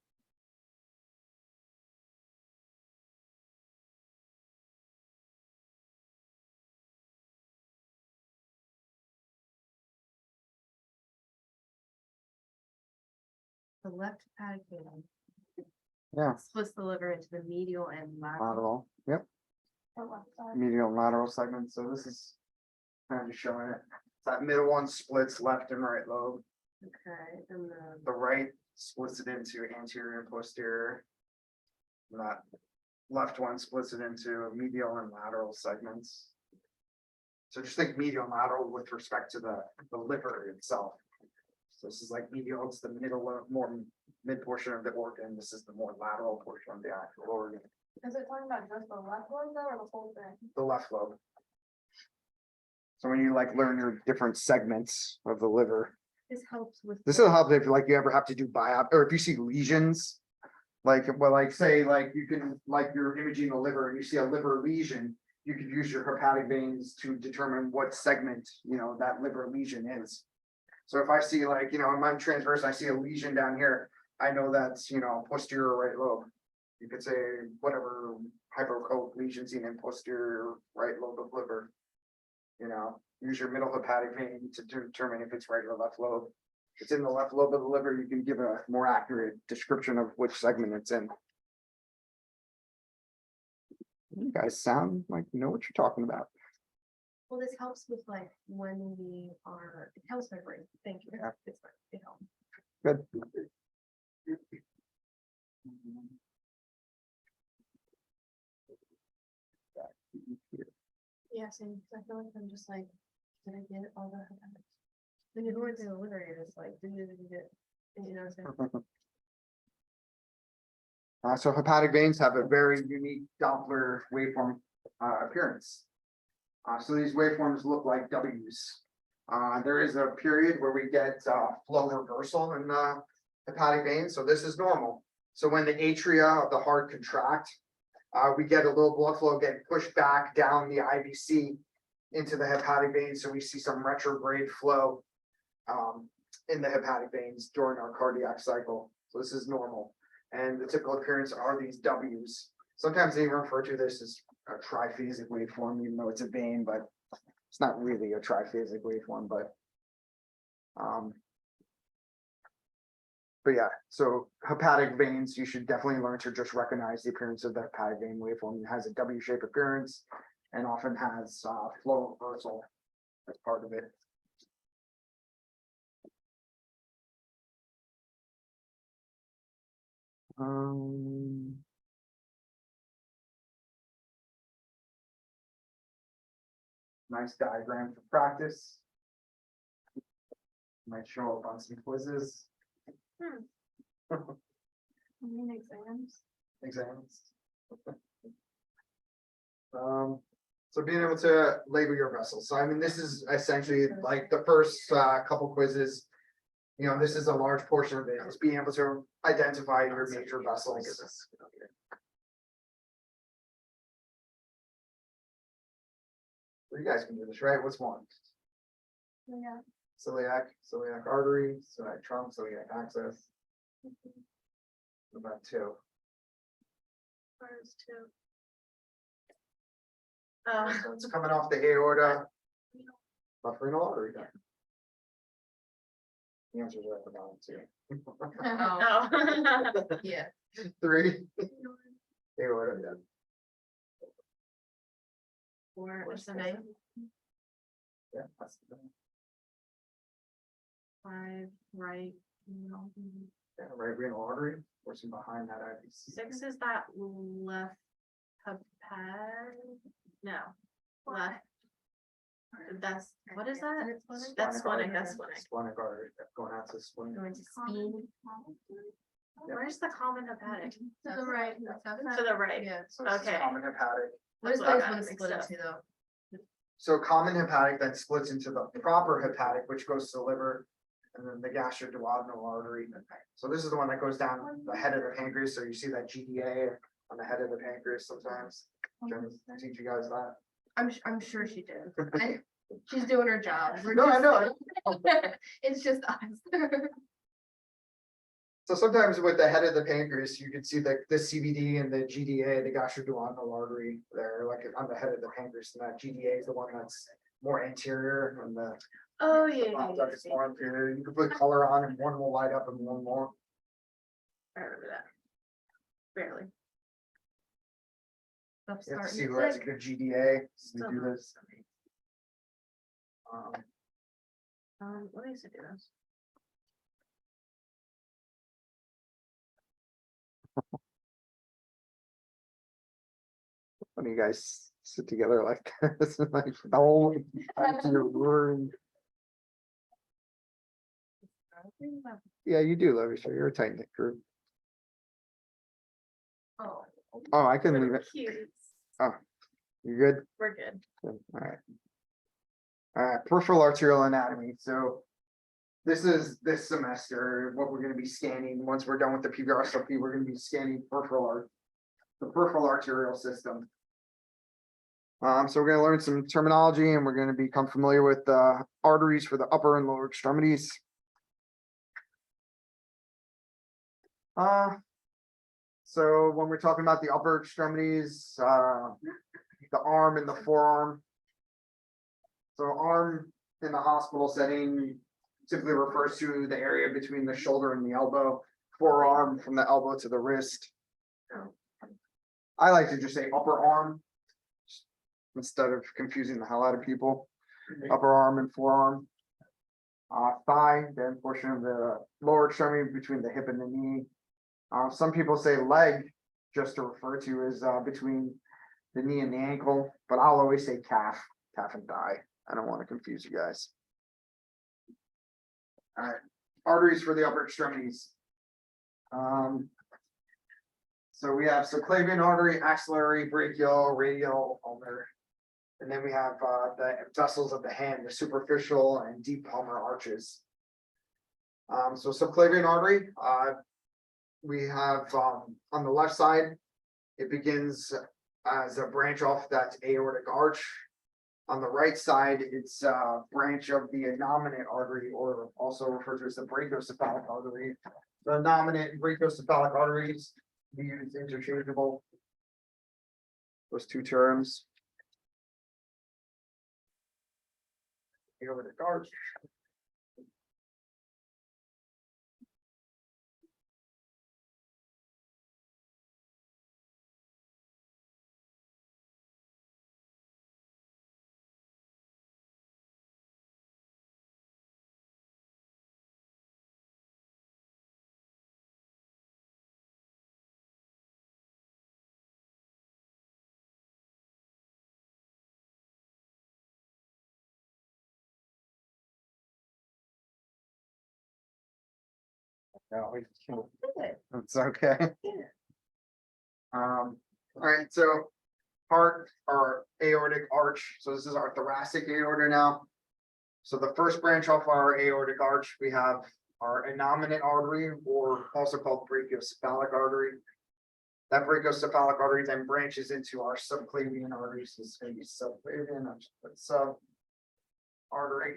S2: The left hepatic vein
S3: Yeah.
S2: splits the liver into the medial and lateral.
S3: Lateral. Yep.
S4: Oh, wow, sorry.
S3: Medial and lateral segment. So this is kind of just showing it. That middle one splits left and right lobe.
S2: Okay, and then
S3: The right splits it into anterior and posterior. And that left one splits it into medial and lateral segments. So just think medial and lateral with respect to the liver itself. So this is like medial, it's the middle of more mid portion of the organ. This is the more lateral portion of the actual organ,
S4: Is it talking about just the left one though, or the whole thing?
S3: the left lobe. So when you like learn your different segments of the liver,
S2: this helps with.
S3: this will help if like you ever have to do biopsy, or if you see lesions. Like, well, like say, like you can, like you're imaging the liver and you see a liver lesion, you could use your hepatic veins to determine what segment, you know, that liver lesion is. So if I see like, you know, in my transverse, I see a lesion down here, I know that's, you know, posterior right lobe. You could say whatever hypercoat lesion seen in posterior right lobe of liver. You know, use your middle hepatic vein to determine if it's right or left lobe. If it's in the left lobe of the liver, you can give a more accurate description of which segment it's in. You guys sound like you know what you're talking about.
S2: Well, this helps with like when we are, it helps my brain. Thank you.
S3: Yeah.
S2: It's fine. It helps.
S3: Good.
S1: Yeah, same. 'Cause I feel like I'm just like, did I get all the?
S2: When you're going through the liver, you're just like, you know what I'm saying?
S3: So hepatic veins have a very unique Doppler waveform appearance. So these waveforms look like W's. There is a period where we get flow reversal in the hepatic veins, so this is normal. So when the atria of the heart contract, we get a little blood flow getting pushed back down the IVC into the hepatic vein, so we see some retrograde flow in the hepatic veins during our cardiac cycle. So this is normal. And the typical appearance are these W's. Sometimes they even refer to this as a triphasic waveform, even though it's a vein, but it's not really a triphasic waveform, but yeah, so hepatic veins, you should definitely learn to just recognize the appearance of the hepatic vein waveform. It has a W-shaped appearance and often has flow reversal as part of it. Nice diagram for practice. Might show up on some quizzes,
S1: Exams.
S3: exams. So being able to label your vessels. So I mean, this is essentially like the first couple quizzes. You know, this is a large portion of it, is being able to identify your major vessels. So you guys can do this, right? What's one?
S1: Yeah.
S3: Celiac artery, celiac trunk, celiac access. What about two?
S1: Ours too.
S3: So it's coming off the aorta. Left renal artery. The answers are at the bottom too.
S1: Oh.
S2: Yeah.
S3: Three. Aorta, yeah.
S2: Or
S1: SMA.
S3: Yeah, that's the
S1: 5, right.
S3: yeah, right renal artery, or some behind that IVC.
S1: 6 is that left hepatic? No, left. That's, what is that? That's splenic, that's splenic.
S3: Splenic artery, going out to splenic.
S1: Going to spleen. Where's the common hepatic?
S4: To the right.
S1: To the right.
S2: Yeah.
S3: So this is
S1: Okay.
S3: common hepatic.
S2: What is
S1: That's what
S2: those
S1: I
S2: ones
S1: mixed
S2: split
S1: up.
S2: into though?
S3: So common hepatic then splits into the proper hepatic, which goes to the liver, and then the gastroduodenal artery. So this is the one that goes down the head of the pancreas, so you see that GDA on the head of the pancreas sometimes. Trying to teach you guys that.
S2: I'm sure she did. She's doing her job. We're
S3: No, I
S2: just-
S3: know.
S2: It's just us.
S3: So sometimes with the head of the pancreas, you can see the CVD and the GDA, the gastroduodenal artery, they're like on the head of the pancreas, and that GDA is the one that's more anterior, and the
S1: Oh, yeah.
S3: it's more inferior. You can put color on, and one will light up, and one more.
S1: I remember that. Barely.
S2: Stuff's
S3: You have to
S2: starting
S3: see
S2: to
S3: who has a
S2: click.
S3: good GDA.
S1: Still
S3: We do
S1: not
S3: this.
S1: Let me see this.
S3: When you guys sit together like this, like the whole your room. Yeah, you do love each other. You're a tight knit group.
S1: Oh.
S3: Oh, I couldn't leave it.
S1: Cute.
S3: You good?
S1: We're good.
S3: Good, all right. All right, peripheral arterial anatomy. So this is this semester, what we're gonna be scanning. Once we're done with the PVRSLP, we're gonna be scanning the peripheral arterial system. So we're gonna learn some terminology, and we're gonna become familiar with arteries for the upper and lower extremities. So when we're talking about the upper extremities, the arm and the forearm. So arm in the hospital setting typically refers to the area between the shoulder and the elbow. Forearm from the elbow to the wrist. I like to just say upper arm instead of confusing the hell out of people. Upper arm and forearm. Thigh, then portion of the lower extremity between the hip and the knee. Some people say leg, just to refer to as between the knee and the ankle, but I'll always say calf and thigh. I don't want to confuse you guys. All right, arteries for the upper extremities. So we have subclavian artery, axillary, brachial, radial, ulnar. And then we have the vessels of the hand, the superficial and deep palmar arches. So subclavian artery, we have on the left side, It begins as a branch off that aortic arch. On the right side, it's a branch of the innominate artery, or also referred to as the brachiocephalic artery. The innominate and brachiocephalic arteries be used interchangeable. Those two terms. Aortic arch. No, it's okay. All right, so heart or aortic arch. So this is our thoracic aorta now. So the first branch off our aortic arch, we have our innominate artery, or also called brachiocephalic artery. That brachiocephalic artery then branches into our subclavian arteries. This is going to be subclavian, sub artery.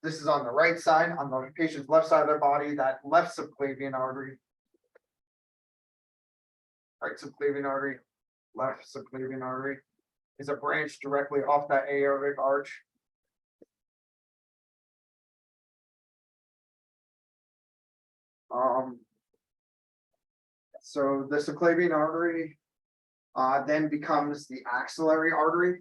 S3: This is on the right side, on the patient's left side of their body, that left subclavian artery. Right subclavian artery, left subclavian artery is a branch directly off that aortic arch. So the subclavian artery then becomes the axillary artery.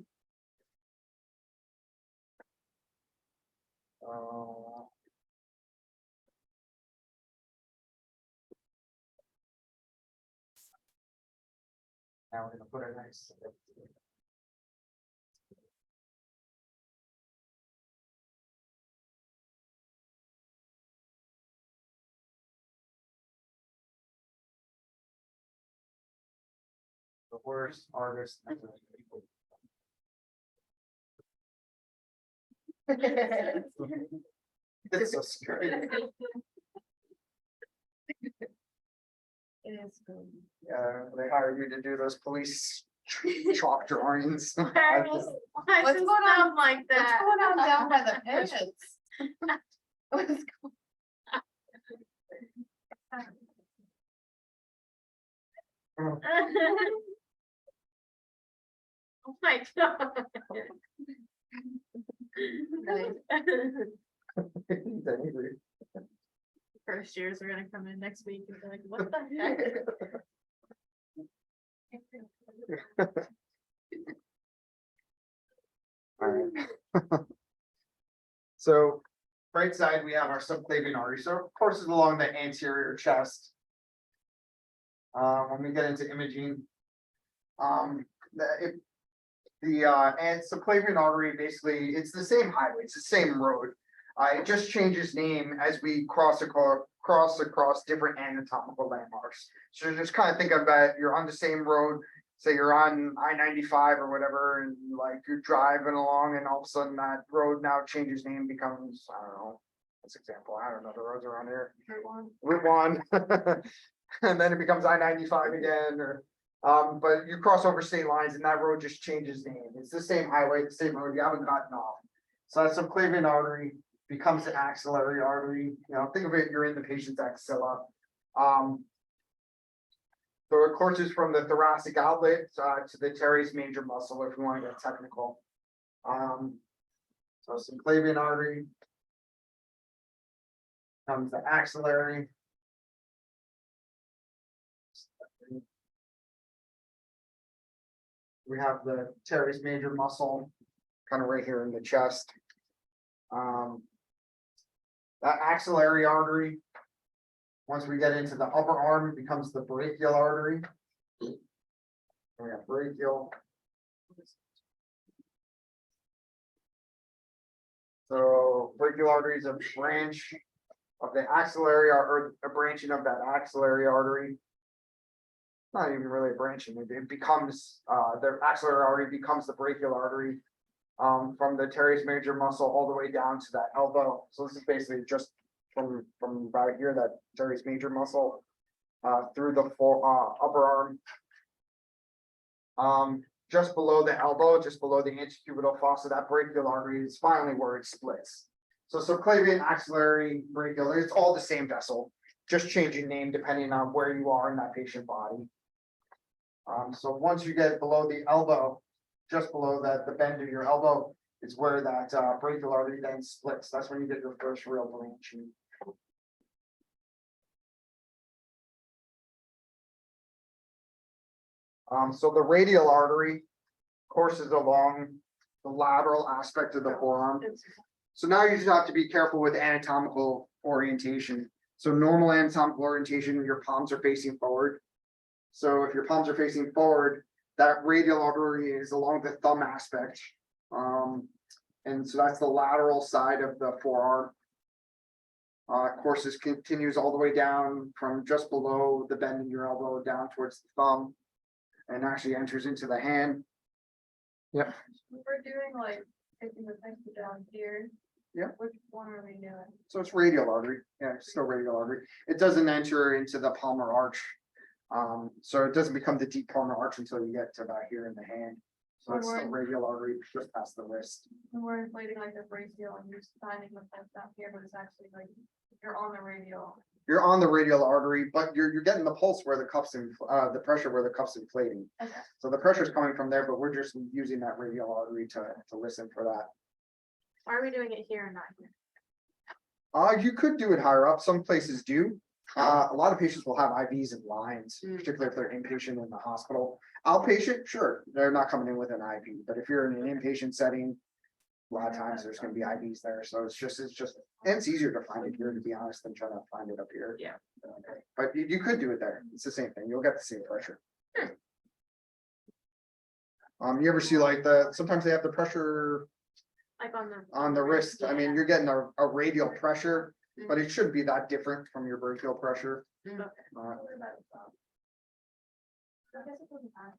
S3: Now we're gonna put a nice. The worst artist. It's so scary.
S2: It is good.
S3: They hire you to do those police chalk drawings.
S1: What's going on like that?
S2: What's going on down by the pits? What's going-
S1: Oh my god. First years are gonna come in next week and be like, what the heck?
S3: Alright. So, right side, we have our subclavian artery, so of course it's along the anterior chest. When we get into imaging, and subclavian artery, basically, it's the same highway, it's the same road. It just changes name as we cross across different anatomical landmarks. So just kind of think about it, you're on the same road, say you're on I-95 or whatever, and like you're driving along, and all of a sudden that road now changes name, becomes, I don't know, what's example, I don't know the roads around here. Route 1. And then it becomes I-95 again, or but you cross over state lines and that road just changes name. It's the same highway, the same road, you haven't gotten off. So that subclavian artery becomes an axillary artery. You know, think of it, you're in the patient's axilla. So it courses from the thoracic outlet to the teres major muscle, if you want to get technical. So subclavian artery comes the axillary. We have the teres major muscle, kind of right here in the chest. That axillary artery, once we get into the upper arm, it becomes the brachial artery. We have brachial. So brachial artery is a branch of the axillary, or a branching of that axillary artery. Not even really a branching, it becomes, the axillary artery becomes the brachial artery. From the teres major muscle all the way down to that elbow. So this is basically just from about here, that teres major muscle. through the upper arm. Just below the elbow, just below the antecubital fossa, that brachial artery is finally where it splits. So subclavian, axillary, brachial, it's all the same vessel, just changing name depending on where you are in that patient body. So once you get below the elbow, just below that, the bend of your elbow is where that brachial artery then splits. That's when you get your first real branching. So the radial artery courses along the lateral aspect of the forearm. So now you just have to be careful with anatomical orientation. So normal anatomical orientation, your palms are facing forward. So if your palms are facing forward, that radial artery is along the thumb aspect. And so that's the lateral side of the forearm. Courses continues all the way down from just below the bend in your elbow down towards the thumb. And actually enters into the hand.
S2: We're doing like taking the thing down here.
S3: Yeah.
S2: Which one are we doing?
S3: So it's radial artery. Yeah, it's still radial artery. It doesn't enter into the palmar arch. So it doesn't become the deep palmar arch until you get to about here in the hand. So it's the radial artery just past the wrist.
S2: And we're inflating like the brachial and you're finding the fence down here, but it's actually like you're on the radial.
S3: You're on the radial artery, but you're getting the pulse where the cuff's the pressure where the cuff's inflating.
S2: Okay.
S3: So the pressure's coming from there, but we're just using that radial artery to listen for that.
S1: Why are we doing it here and not here?
S3: You could do it higher up. Some places do. A lot of patients will have IVs and lines, particularly if they're inpatient in the hospital. Outpatient, sure, they're not coming in with an IV, but if you're in an inpatient setting, a lot of times there's going to be IVs there. So it's just, and it's easier to find it here, to be honest, than trying to find it up here.
S2: Yeah.
S3: But you could do it there. It's the same thing. You'll get the same pressure. You ever see like sometimes they have the pressure
S1: Like
S3: on the wrist. I mean,
S1: Yeah.
S3: you're getting a radial pressure, but it shouldn't be that different from your brachial pressure.
S1: Okay.
S3: Uh,
S1: I guess it doesn't matter.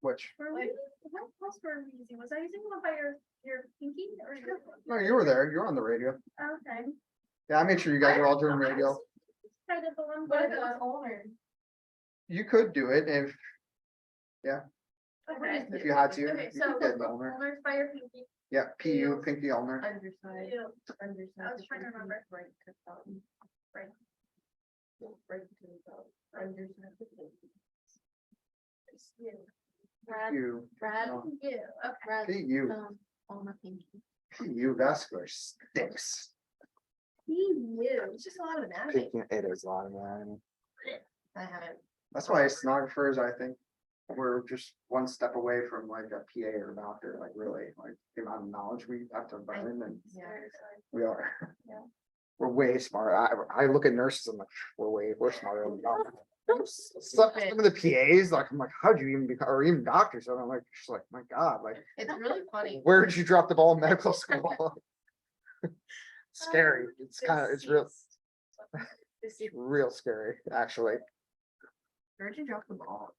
S3: Which,
S4: What pulse were we using? Was I using one by your pinky or your?
S3: no, you were there. You're on the radio.
S4: Okay.
S3: Yeah, I made sure you guys are all doing radio.
S4: Kind of the one
S2: But
S4: by
S2: it's
S4: the.
S2: an owner.
S3: You could do it if
S4: Okay.
S3: you had to.
S4: Okay,
S3: You
S4: so
S3: could get an ulnar.
S4: ulnar's by your pinky.
S3: Yeah, PU, pinky ulnar.
S2: Underside.
S4: Ew.
S2: Underside.
S4: I was trying to remember.
S2: Right to thumb.
S4: Right.
S2: Right to the thumb. Underside. to pinky.
S1: Brad,
S3: PU,
S1: Brad,
S3: no.
S4: Yeah, okay.
S1: Brad,
S3: PU,
S1: on the pinky.
S3: PU vascular stinks.
S4: You.
S2: It's just a lot of anatomy.
S3: It is a lot of that.
S2: I haven't.
S3: That's why sonographers, I think, we're just one step away from like a PA or a doctor, like really, like the amount of knowledge we have to learn, and
S2: Yeah.
S3: we are.
S2: Yeah.
S3: We're way smart. I look at nurses, I'm like, we're smarter than doctors. Some of the PAs, like, I'm like, how'd you even become, or even doctors, and I'm like, just like, my God, like,
S2: It's really funny.
S3: where did you drop the ball in medical school? Scary. It's kind of, it's real scary, actually.
S2: Where'd you drop the ball?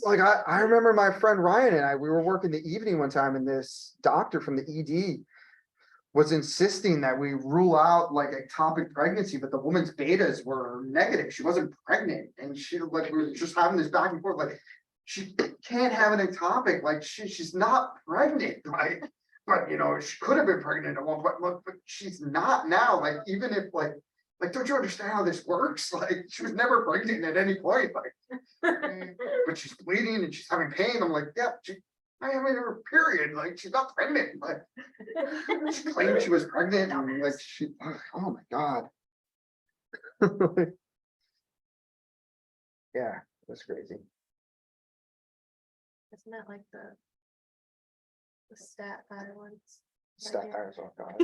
S3: Like I remember my friend Ryan and we were working the evening one time, and this doctor from the ED was insisting that we rule out like ectopic pregnancy, but the woman's betas were negative. She wasn't pregnant, and she like we were just having this back and forth, like she can't have an ectopic, like she's not pregnant, like, but you know, she could have been pregnant at one point, but she's not now. Like even if like, don't you understand how this works? Like, she was never pregnant at any point, like, but she's bleeding and she's having pain. I'm like, yeah, I having her period, like, she's not pregnant, like, she claimed she was pregnant, and like, oh my God. Yeah, that's crazy.
S1: Isn't that like the stat higher ones?
S3: Stat
S1: yeah.
S3: tires, oh God.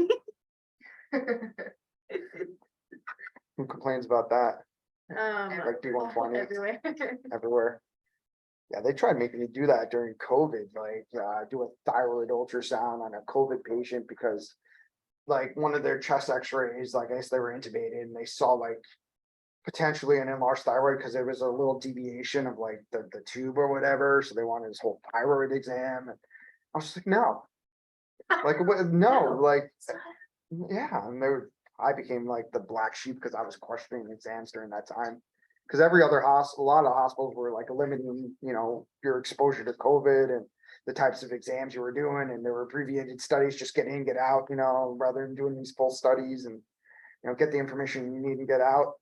S3: Who complains about that? Like D120
S1: Everywhere.
S3: everywhere. Yeah, they tried making me do that during COVID, like do a thyroid ultrasound on a COVID patient because like one of their chest x-rays, like I guess they were intubated and they saw like potentially an enlarged thyroid because there was a little deviation of like the tube or whatever. So they wanted this whole thyroid exam. And I was just like, no. Like, no, like, yeah. And they were I became like the black sheep because I was questioning exams during that time. Because every other hospital, a lot of hospitals were like limiting, your exposure to COVID and the types of exams you were doing, and there were abbreviated studies, just get in, get out, rather than doing these full studies and, get the information you need and get out.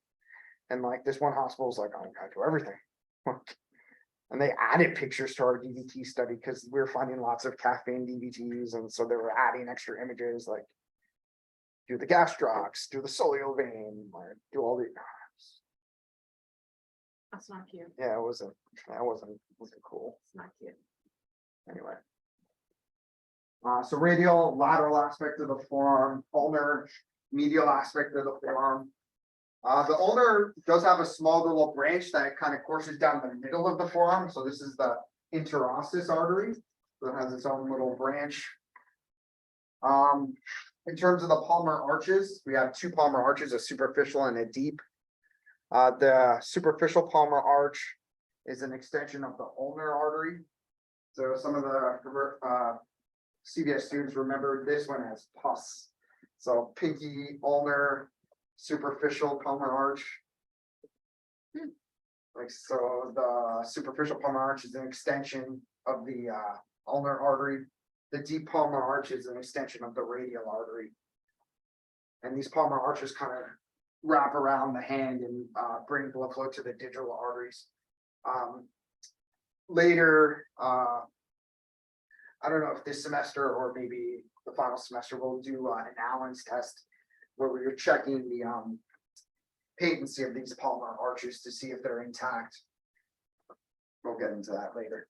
S3: And like this one hospital is like, oh, I gotta do everything. And they added pictures to our DVT study because we were finding lots of caffeine DVTs, and so they were adding extra images like do the gastrocs, do the soleal vein, like do all the.
S1: That's not cute.
S3: Yeah, it wasn't cool.
S1: It's not cute.
S3: Anyway. So radial, lateral aspect of the forearm, ulnar, medial aspect of the forearm. The ulnar does have a small little branch that kind of courses down the middle of the forearm. So this is the interosseous artery. So it has its own little branch. In terms of the palmar arches, we have two palmar arches, a superficial and a deep. The superficial palmar arch is an extension of the ulnar artery. So some of the CVS students remember this one as pus. So pinky, ulnar, superficial palmar arch. Like so, the superficial palmar arch is an extension of the ulnar artery. The deep palmar arch is an extension of the radial artery. And these palmar arches kind of wrap around the hand and bring blood flow to the digital arteries. Later, I don't know if this semester or maybe the final semester we'll do an Allen's test where we're checking the patency of these palmar arches to see if they're intact. We'll get into that later.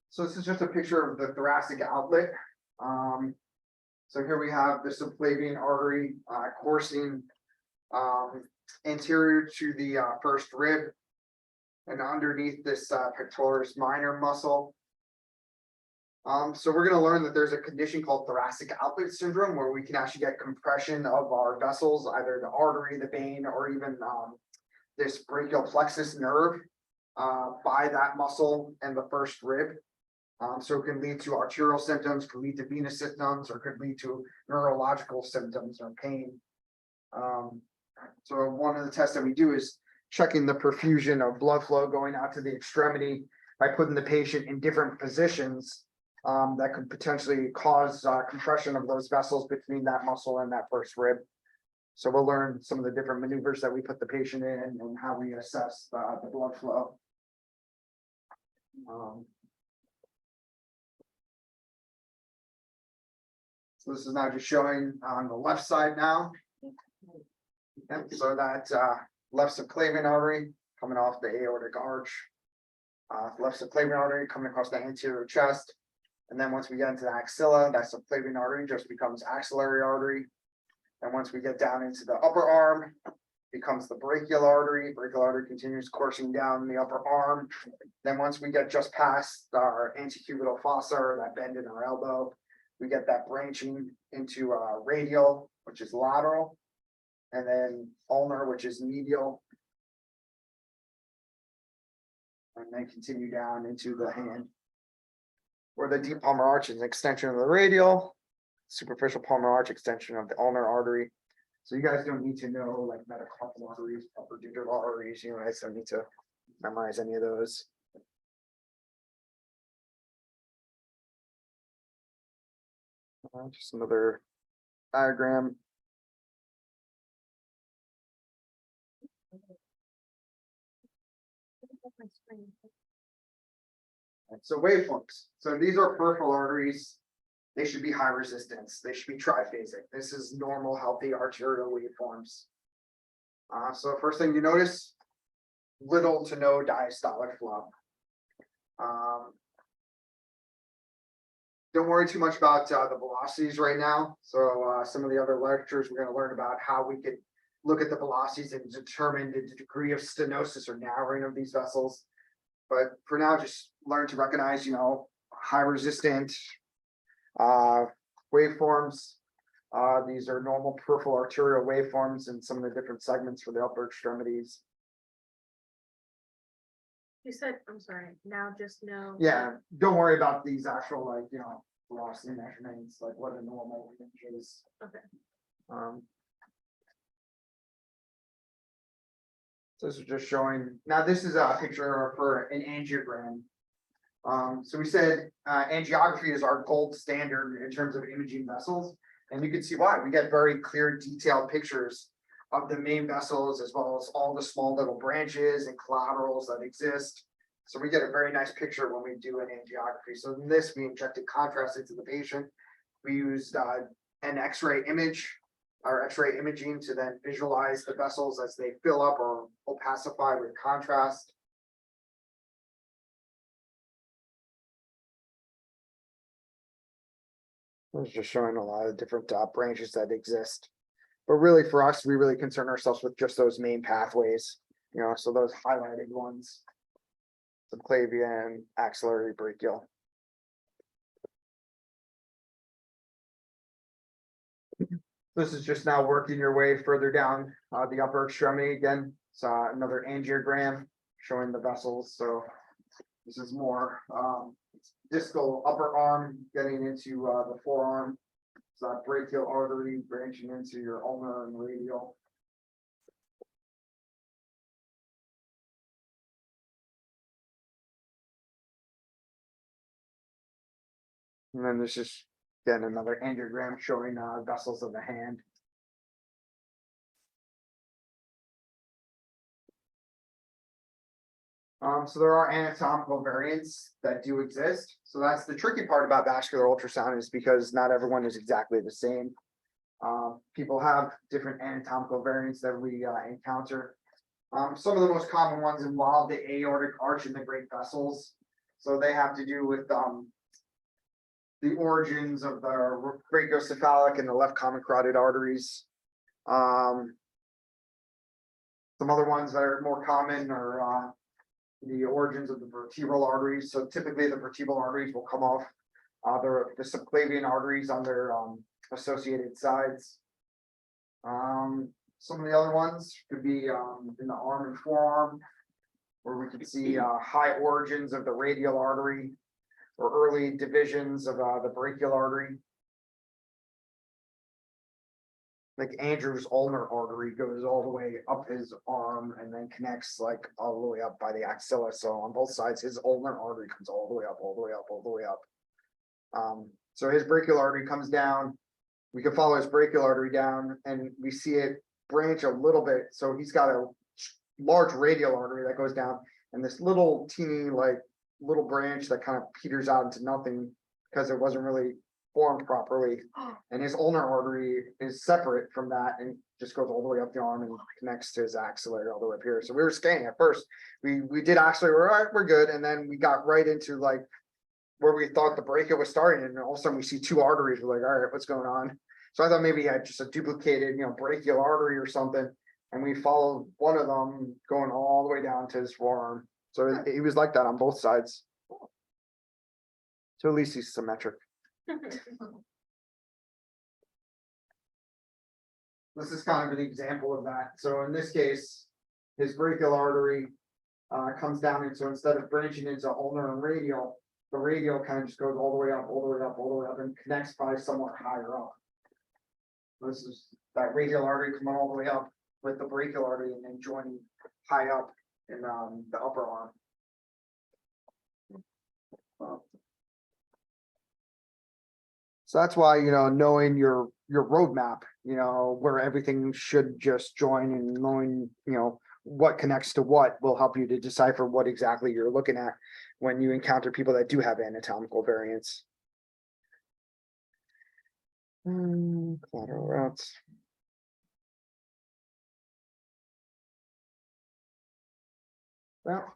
S3: So this is just a picture of the thoracic outlet. So here we have the subclavian artery coursing anterior to the first rib and underneath this pectoralis minor muscle. So we're going to learn that there's a condition called thoracic outlet syndrome where we can actually get compression of our vessels, either the artery, the vein, or even this brachial plexus nerve by that muscle and the first rib. So it can lead to arterial symptoms, can lead to venous symptoms, or could lead to neurological symptoms or pain. So one of the tests that we do is checking the perfusion of blood flow going out to the extremity by putting the patient in different positions that could potentially cause compression of those vessels between that muscle and that first rib. So we'll learn some of the different maneuvers that we put the patient in and how we assess the blood flow. So this is now just showing on the left side now. Yep, so that left subclavian artery coming off the aortic arch. Left subclavian artery coming across the anterior chest. And then once we get into the axilla, that subclavian artery just becomes axillary artery. And once we get down into the upper arm, becomes the brachial artery. Brachial artery continues coursing down the upper arm. Then once we get just past our antecubital fossa, or that bend in our elbow, we get that branching into radial, which is lateral, and then ulnar, which is medial. And then continue down into the hand. Where the deep palmar arch is an extension of the radial, superficial palmar arch extension of the ulnar artery. So you guys don't need to know like metacarpal arteries, upper digital arteries, you guys don't need to memorize any of those. Just another diagram. So waveforms. So these are peripheral arteries. They should be high resistance. They should be triphasic. This is normal, healthy arterial waveforms. So first thing you notice, little to no diastolic flow. Don't worry too much about the velocities right now. So some of the other lectures, we're going to learn about how we could look at the velocities and determine the degree of stenosis or narrowing of these vessels. But for now, just learn to recognize, high resistant waveforms. These are normal peripheral arterial waveforms in some of the different segments for the upper extremities.
S1: You said, I'm sorry, now just know.
S3: Yeah, don't worry about these actual like, velocity measurements, like what a normal range is.
S1: Okay.
S3: So this is just showing, now this is a picture for an angiogram. So we said, angiography is our gold standard in terms of imaging vessels. And you can see why, we get very clear detailed pictures of the main vessels as well as all the small little branches and collaterals that exist. So we get a very nice picture when we do an angiography. So in this, we injected contrast into the patient. We used an X-ray image or X-ray imaging to then visualize the vessels as they fill up or opacify with contrast. It's just showing a lot of different branches that exist. But really for us, we really concern ourselves with just those main pathways, so those highlighted ones. Subclavian, axillary, brachial. This is just now working your way further down the upper extremity again. It's another angiogram showing the vessels. So this is more distal upper arm getting into the forearm. So that brachial artery branching into your ulnar and radial. And then this is again another angiogram showing vessels of the hand. So there are anatomical variants that do exist. So that's the tricky part about vascular ultrasound, is because not everyone is exactly the same. People have different anatomical variants that we encounter. Some of the most common ones involve the aortic arch in the great vessels. So they have to do with the origins of the brachiocephalic and the left common carotid arteries. Some other ones that are more common are the origins of the vertebral arteries. So typically the vertebral arteries will come off the subclavian arteries on their associated sides. Some of the other ones could be in the arm and forearm, where we can see high origins of the radial artery or early divisions of the brachial artery. Like Andrew's ulnar artery goes all the way up his arm and then connects like all the way up by the axilla. So on both sides, his ulnar artery comes all the way up, all the way up, all the way up. So his brachial artery comes down. We can follow his brachial artery down and we see it branch a little bit. So he's got a large radial artery that goes down and this little teeny little branch that kind of peters out into nothing because it wasn't really formed properly. And his ulnar artery is separate from that and just goes all the way up the arm and connects to his axillary all the way up here. So we were scanning at first. We did axillary, we're all right, we're good. And then we got right into like where we thought the brachial was starting, and all of a sudden we see two arteries. We're like, all right, what's going on? So I thought maybe he had just a duplicated, brachial artery or something. And we followed one of them going all the way down to his forearm. So he was like that on both sides. So at least he's symmetric. This is kind of an example of that. So in this case, his brachial artery comes down, and so instead of branching into ulnar and radial, the radial kind of just goes all the way up, all the way up, all the way up, and connects probably somewhat higher up. This is that radial artery coming all the way up with the brachial artery and then joining high up in the upper arm. So that's why, knowing your roadmap, where everything should just join, and knowing, what connects to what will help you to decipher what exactly you're looking at when you encounter people that do have anatomical variants. Collateral routes. Well,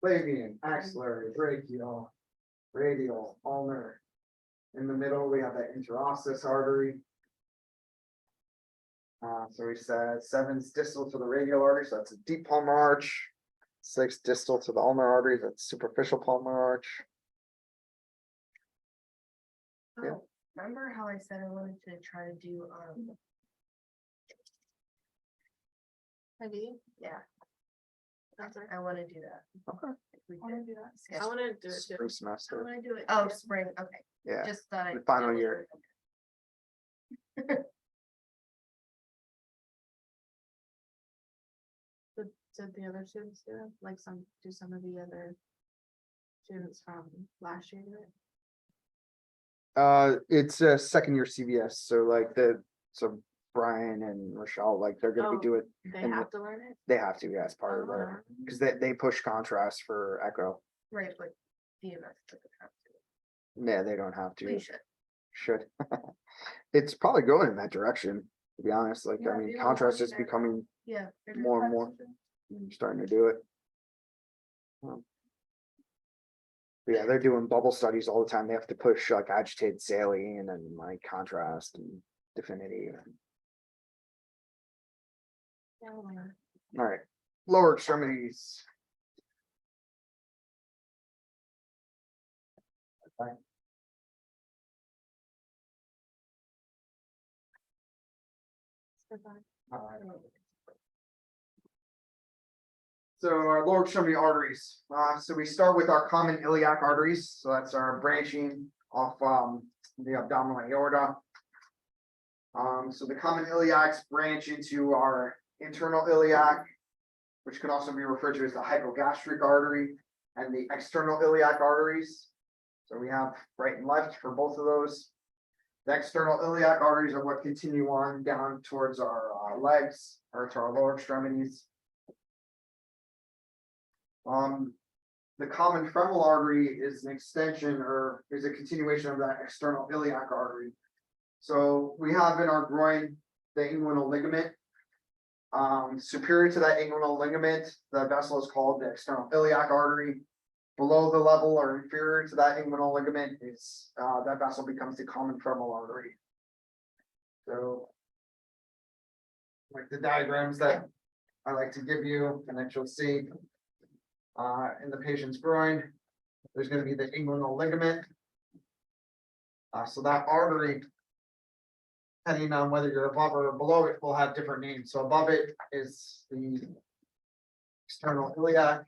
S3: Flavian, axillary, brachial, radial, ulnar. In the middle, we have that interosseous artery. So we said 7's distal to the radial artery, so that's a deep palmar arch. 6 distal to the ulnar artery, that's superficial palmar arch. Yeah.
S2: Remember how I said I wanted to try to do
S1: I do.
S2: yeah, I wanna do that.
S3: Okay.
S2: If we
S1: I wanna
S2: could
S1: do that.
S2: schedule-
S1: I wanna do it too.
S3: Spring
S4: I
S3: semester,
S4: wanna do it.
S2: Oh,
S4: too.
S2: spring, okay,
S3: yeah,
S2: just thought I.
S3: the final year.
S1: Did the other students do it? Like some of the other students from last year do it?
S3: It's a second year CVS, so like so Brian and Rochelle, like they're gonna
S1: Oh.
S3: be doing,
S1: They
S3: And
S1: have to learn it?
S3: they have to, yeah, as part of their,
S1: Oh.
S3: because they push contrast for echo.
S2: Right, but DMS doesn't have to.
S3: Yeah, they don't have
S2: We
S3: to,
S2: should.
S3: should. It's probably going in that direction, to be honest, like,
S1: Yeah,
S3: I mean,
S1: people
S3: contrast
S1: want
S3: is
S1: it.
S3: becoming
S2: Yeah. figure
S3: more and
S2: it
S3: more,
S2: out.
S3: starting to do it. But yeah, they're doing bubble studies all the time. They have to push like agitated saline and like contrast and definity.
S1: Yeah, I wanna-
S3: All right, lower extremities. So our lower extremity arteries, so we start with our common iliac arteries, so that's our branching off the abdominal aorta. So the common iliacs branch into our internal iliac, which can also be referred to as the hypogastric artery, and the external iliac arteries. So we have right and left for both of those. The external iliac arteries are what continue on down towards our legs or to our lower extremities. The common femoral artery is an extension or is a continuation of that external iliac artery. So we have in our groin the inguinal ligament. Superior to that inguinal ligament, the vessel is called the external iliac artery. Below the level or inferior to that inguinal ligament is that vessel becomes the common femoral artery. So, like the diagrams that I like to give you, and that you'll see in the patient's groin, there's going to be the inguinal ligament. So that artery, depending on whether you're above or below it, will have different names. So above it is the external iliac.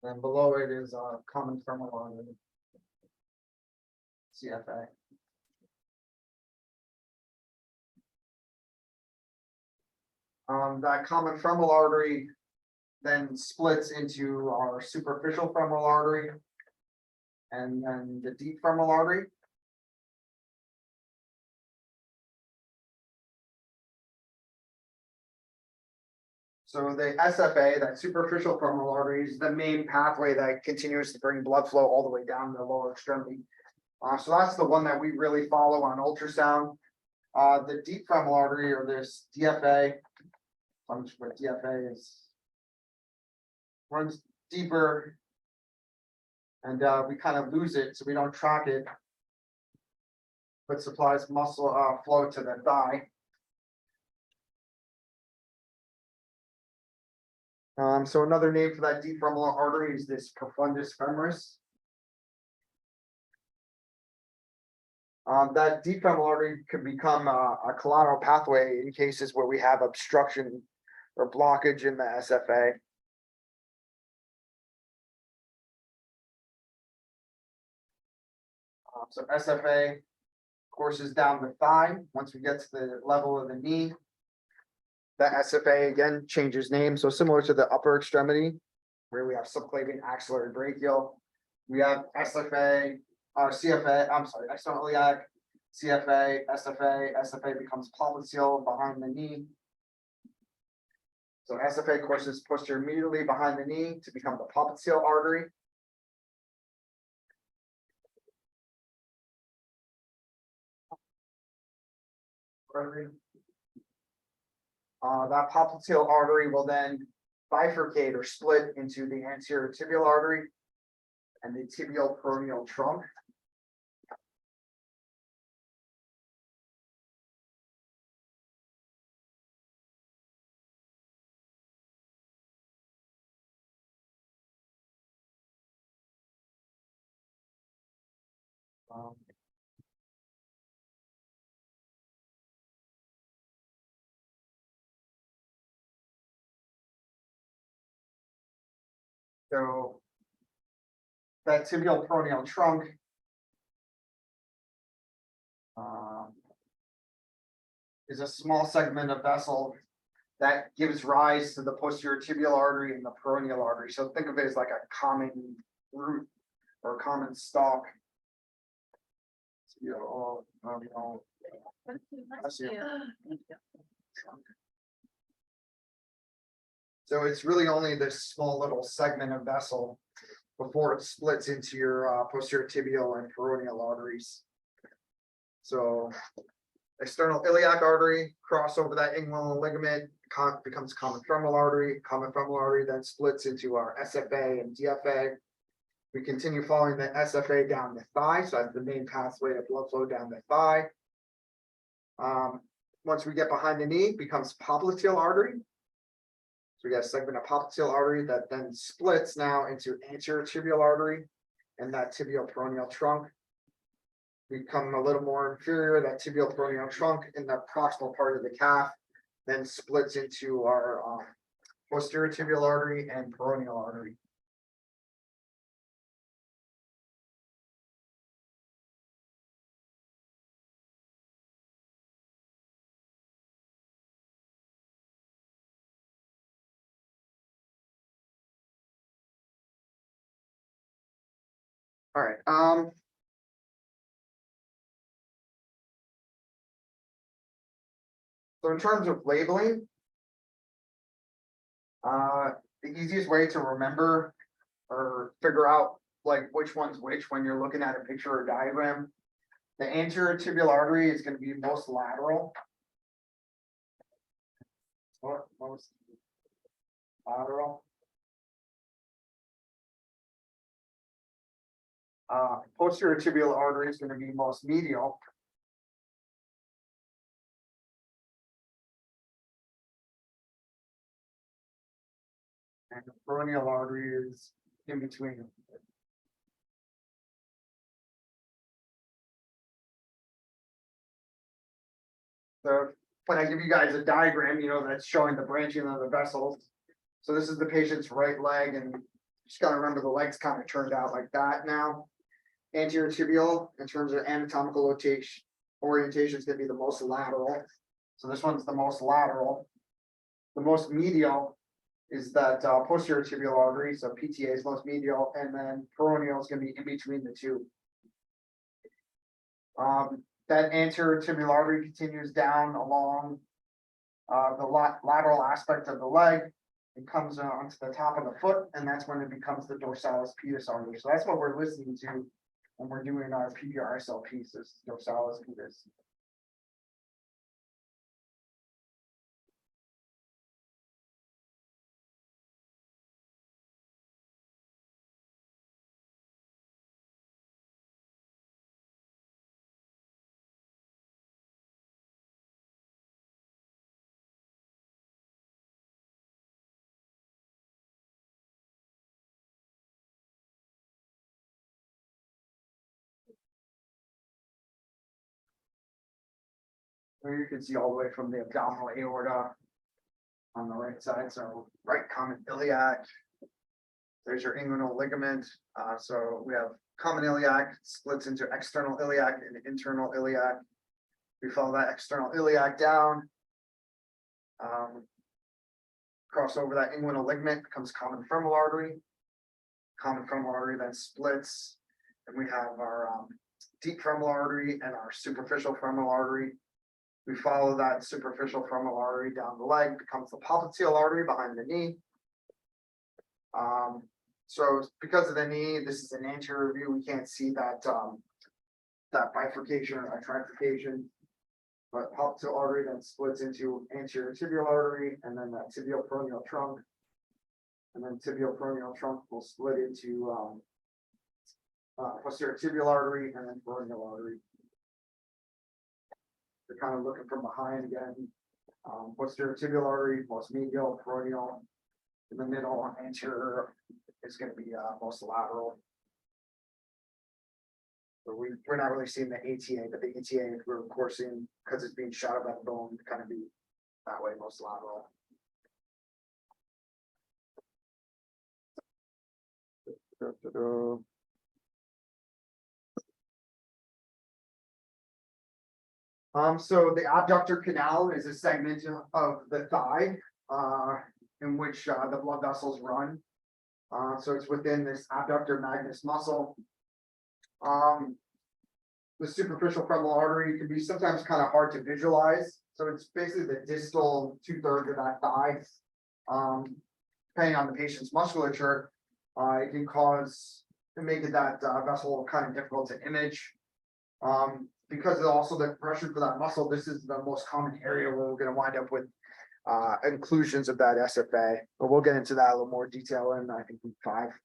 S3: And below it is common femoral artery, CFA. That common femoral artery then splits into our superficial femoral artery and then the deep femoral artery. So the SFA, that superficial femoral artery, is the main pathway that continues to bring blood flow all the way down the lower extremity. So that's the one that we really follow on ultrasound. The deep femoral artery, or this DFA, what DFA is, runs deeper, and we kind of lose it, so we don't track it, but supplies muscle flow to the thigh. So another name for that deep femoral artery is this profundus femoris. That deep femoral artery could become a collateral pathway in cases where we have obstruction or blockage in the SFA. So SFA courses down the thigh. Once we get to the level of the knee, the SFA again changes name. So similar to the upper extremity, where we have subclavian axillary brachial, we have SFA, CFA, I'm sorry, external iliac, CFA, SFA becomes popliteal behind the knee. So SFA courses posterior immediately behind the knee to become the popliteal artery. That popliteal artery will then bifurcate or split into the anterior tibial artery and the tibial peroneal trunk. So. That tibial peroneal trunk. Is a small segment of vessel that gives rise to the posterior tibial artery and the peroneal artery. So think of it as like a common root or common stalk. Bless you. So it's really only this small little segment of vessel before it splits into your posterior tibial and peroneal arteries. So external iliac artery, cross over that inguinal ligament, becomes common femoral artery then splits into our SFA and DFA. We continue following the SFA down the thigh, so that's the main pathway of blood flow down the thigh. Once we get behind the knee, becomes popliteal artery. So we got a segment of popliteal artery that then splits now into anterior tibial artery and that tibial peroneal trunk. Become a little more inferior, that tibial peroneal trunk in the proximal part of the calf, then splits into our posterior tibial artery and peroneal artery. All right, so in terms of labeling, the easiest way to remember or figure out like which one's which when you're looking at a picture or diagram, the anterior tibial artery is going to be most lateral. Or most lateral. Posterior tibial artery is going to be most medial. And the peroneal artery is in between. So when I give you guys a diagram, that's showing the branching of the vessels. So this is the patient's right leg, and just gotta remember the legs kind of turned out like that now. Anterior tibial, in terms of anatomical orientation, is gonna be the most lateral. So this one's the most lateral. The most medial is that posterior tibial artery, so PTA is most medial, and then peroneal is gonna be in between the two. That anterior tibial artery continues down along the lateral aspect of the leg. It comes onto the top of the foot, and that's when it becomes the dorsalis pedis artery. So that's what we're listening to when we're doing our PPR SLPs, is dorsalis pedis. Here you can see all the way from the abdominal aorta on the right side, so right common iliac. There's your inguinal ligament. So we have common iliac, splits into external iliac and internal iliac. We follow that external iliac down. Cross over that inguinal ligament, becomes common femoral artery. Common femoral artery then splits, and we have our deep femoral artery and our superficial femoral artery. We follow that superficial femoral artery down the leg, becomes the popliteal artery behind the knee. So because of the knee, this is an anterior view. We can't see that that bifurcation or trifurcation. But popliteal artery then splits into anterior tibial artery, and then that tibial peroneal trunk. And then tibial peroneal trunk will split into posterior tibial artery and then peroneal artery. They're kind of looking from behind again. Posterior tibial artery, most medial, peroneal. In the middle, anterior is going to be most lateral. So we're not really seeing the ATA, but the ETA we're of course seeing, because it's being shadowed by the bone, to kind of be that way, most lateral. So the abductor canal is a segment of the thigh, in which, the blood vessels run. So it's within this abductor magnus muscle. The superficial femoral artery can be sometimes kind of hard to visualize, so it's basically the distal 2/3 of that thigh. Depending on the patient's musculature, it can make it that vessel kind of difficult to image. Because of also the pressure for that muscle, this is the most common area where we're gonna wind up with inclusions of that SFA, but we'll get into that a little more detail in, I think, week 5.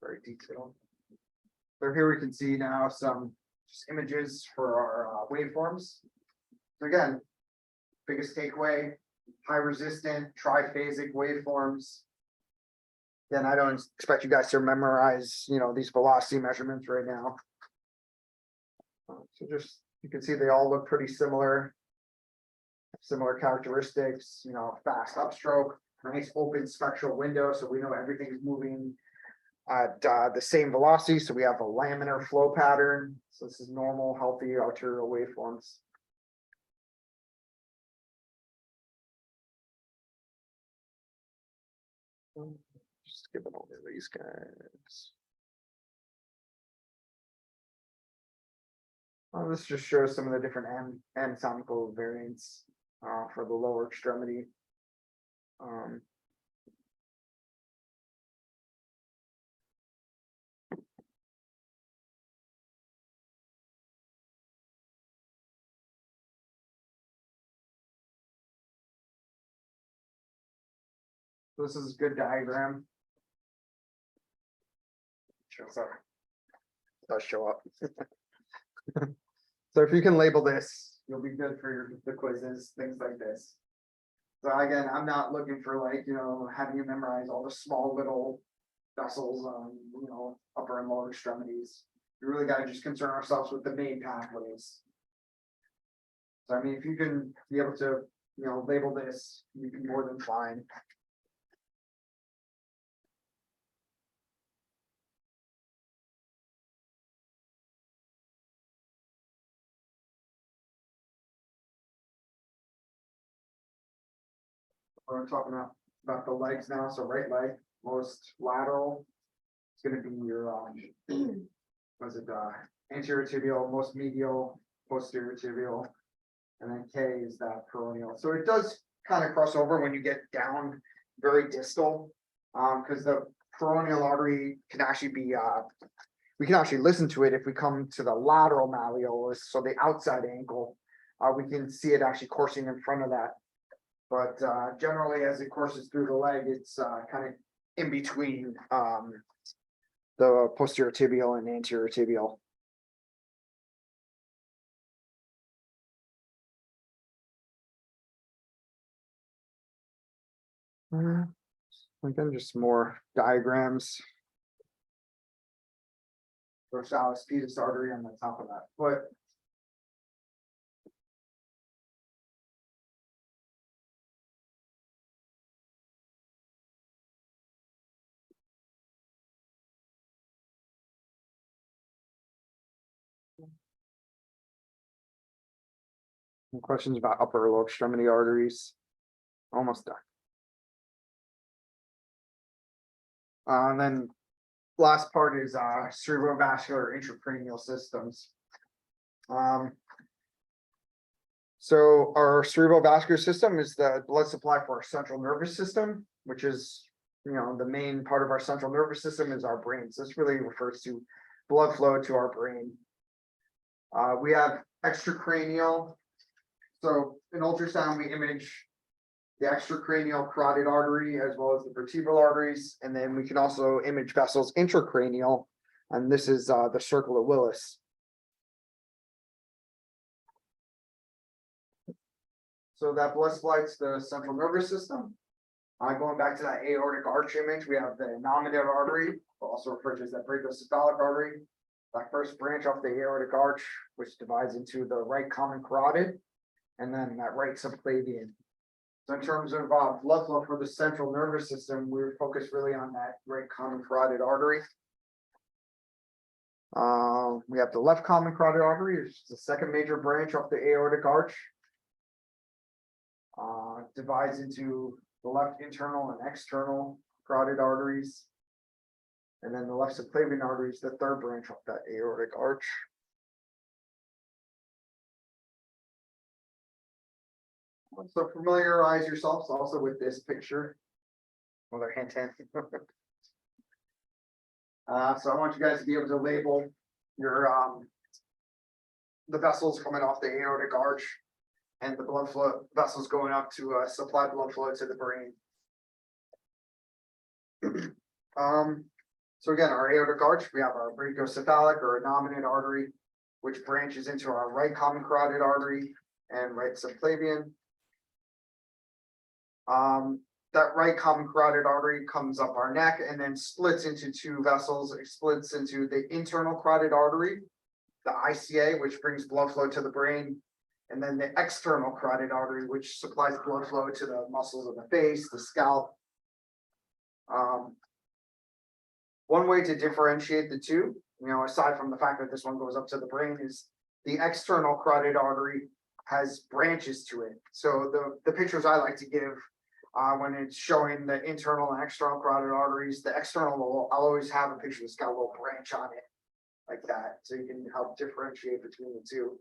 S3: Very detailed. So here we can see now some just images for our waveforms. So again, biggest takeaway, high resistant triphasic waveforms. Again, I don't expect you guys to memorize, these velocity measurements right now. So just, you can see they all look pretty similar. Similar characteristics, fast upstroke, nice open spectral window, so we know everything is moving at the same velocity, so we have a laminar flow pattern. So this is normal, healthy arterial waveforms. Just skip it over these guys. This just shows some of the different anatomical variants for the lower extremity. This is a good diagram. Shows up. Does show up. So if you can label this, you'll be good for the quizzes, things like this. So again, I'm not looking for having you memorize all the small little vessels on, upper and lower extremities. We really got to just concern ourselves with the main pathways. So I mean, if you can be able to, label this, you can more than fine. We're talking about the legs now. So right leg, most lateral. It's going to be your anterior tibial, most medial, posterior tibial, and then K is that peroneal. So it does kind of cross over when you get down very distal, because the peroneal artery can actually be we can actually listen to it if we come to the lateral malleolus, so the outside ankle. We can see it actually coursing in front of that. But generally, as it courses through the leg, it's kind of in between the posterior tibial and anterior tibial. Again, just more diagrams. Dorsalis pedis artery on the top of that foot. Any questions about upper or lower extremity arteries? Almost done. And then last part is cerebrovascular intracranial systems. So our cerebrovascular system is the blood supply for our central nervous system, which is, the main part of our central nervous system is our brain. So this really refers to blood flow to our brain. We have extracranial. So in ultrasound, we image the extracranial carotid artery as well as the vertebral arteries, and then we can also image vessels intracranial, and this is the circle of Willis. So that blood supply to the central nervous system. Going back to that aortic arch image, we have the nominative artery, also referred to as that brachiocephalic artery. That first branch off the aortic arch, which divides into the right common carotid, and then that right subclavian. So in terms of blood flow for the central nervous system, we're focused really on that right common carotid artery. We have the left common carotid artery, which is the second major branch of the aortic arch. Divides into the left internal and external carotid arteries. And then the left subclavian artery is the third branch of that aortic arch. So familiarize yourselves also with this picture. Another hint, hint. So I want you guys to be able to label your the vessels coming off the aortic arch and the blood flow vessels going up to supply blood flow to the brain. So again, our aortic arch, we have our brachiocephalic or innominate artery, which branches into our right common carotid artery and right subclavian. That right common carotid artery comes up our neck and then splits into two vessels. It splits into the internal carotid artery, the ICA, which brings blood flow to the brain, and then the external carotid artery, which supplies blood flow to the muscles of the face, the scalp. One way to differentiate the two, aside from the fact that this one goes up to the brain, is the external carotid artery has branches to it. So the pictures I like to give when it's showing the internal and external carotid arteries, the external, I'll always have a picture that's got a little branch on it like that. So you can help differentiate between the two.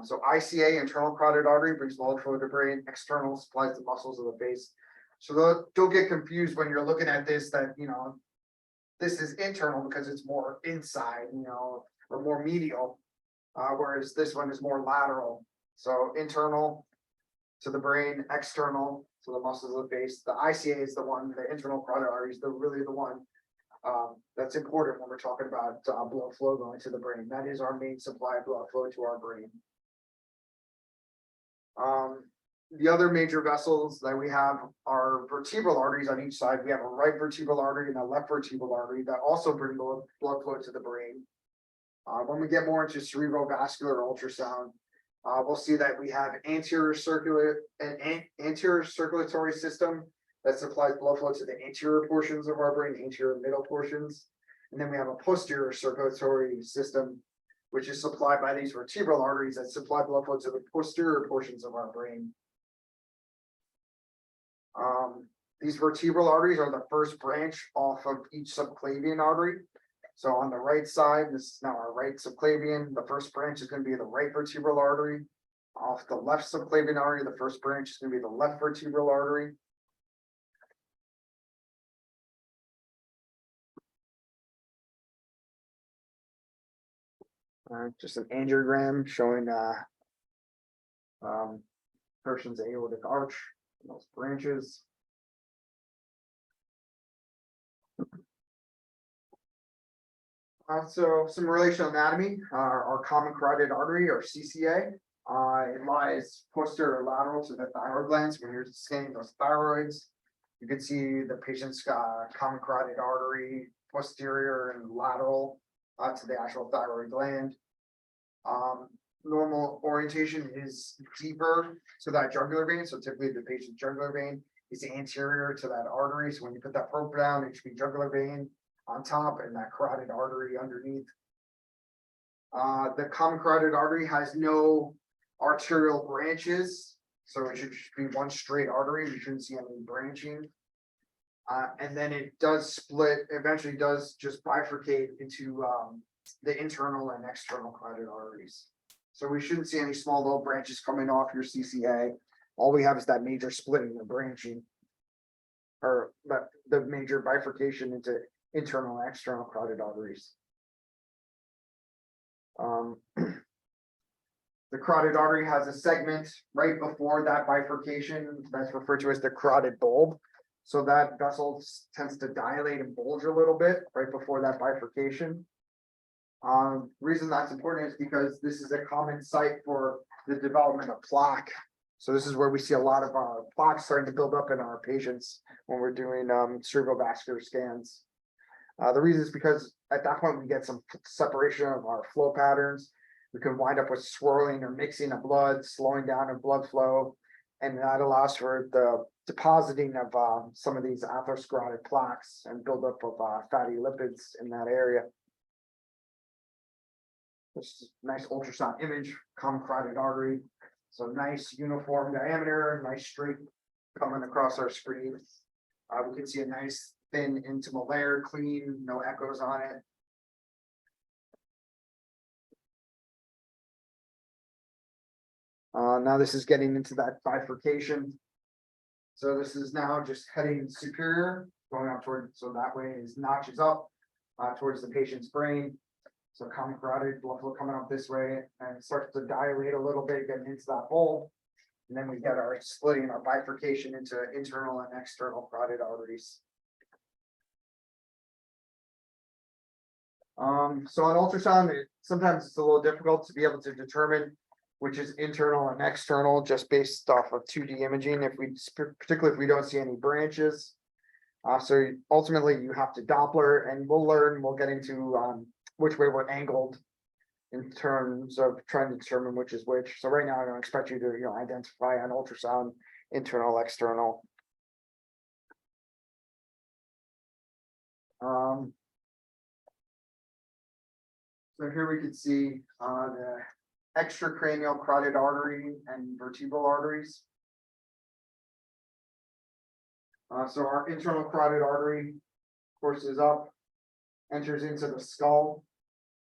S3: So ICA, internal carotid artery, brings blood flow to the brain, external supplies the muscles of the face. So don't get confused when you're looking at this that, this is internal because it's more inside, or more medial, whereas this one is more lateral. So internal to the brain, external to the muscles of the face. The ICA is the one, the internal carotid artery is really the one that's important when we're talking about blood flow going to the brain. That is our main supply of blood flow to our brain. The other major vessels that we have are vertebral arteries on each side. We have a right vertebral artery and a left vertebral artery that also bring blood flow to the brain. When we get more into cerebrovascular ultrasound, we'll see that we have anterior circulatory system that supplies blood flow to the anterior portions of our brain, anterior middle portions. And then we have a posterior circulatory system, which is supplied by these vertebral arteries that supply blood flow to the posterior portions of our brain. These vertebral arteries are the first branch off of each subclavian artery. So on the right side, this is now our right subclavian. The first branch is going to be the right vertebral artery. Off the left subclavian artery, the first branch is going to be the left vertebral artery. Just an angiogram showing person's aortic arch, those branches. So some relational anatomy, our common carotid artery or CCA, it lies posterior lateral to the thyroid glands. When you're scanning those thyroids, you can see the patient's common carotid artery posterior and lateral to the actual thyroid gland. Normal orientation is deeper to that jugular vein. So typically the patient's jugular vein is anterior to that artery. So when you put that probe down, it should be jugular vein on top and that carotid artery underneath. The common carotid artery has no arterial branches, so it should just be one straight artery. We shouldn't see any branching. And then it does split, eventually does just bifurcate into the internal and external carotid arteries. So we shouldn't see any small little branches coming off your CCA. All we have is that major splitting or branching, or the major bifurcation into internal and external carotid arteries. The carotid artery has a segment right before that bifurcation that's referred to as the carotid bulb. So that vessel tends to dilate and bulge a little bit right before that bifurcation. Reason that's important is because this is a common site for the development of plaque. So this is where we see a lot of plaque starting to build up in our patients when we're doing cerebrovascular scans. The reason is because at that point we get some separation of our flow patterns. We can wind up with swirling or mixing of blood, slowing down of blood flow, And that allows for the depositing of some of these atherosclerotic plaques and buildup of fatty lipids in that area. This is a nice ultrasound image, common carotid artery. So nice uniform diameter, nice straight coming across our screen. We can see a nice thin intimal layer, clean, no echoes on it. Now this is getting into that bifurcation. So this is now just heading superior, going up toward, so that way is notches up towards the patient's brain. So common carotid blood flow coming up this way and it starts to dilate a little bit, getting into that hole. And then we get our splitting, our bifurcation into internal and external carotid arteries. So on ultrasound, sometimes it's a little difficult to be able to determine which is internal and external, just based off of 2D imaging, particularly if we don't see any branches. So ultimately you have to Doppler, and we'll get into which way we're angled in terms of trying to determine which is which. So right now I don't expect you to, identify on ultrasound, internal, external. So here we can see the extracranial carotid artery and vertebral arteries. So our internal carotid artery courses up, enters into the skull.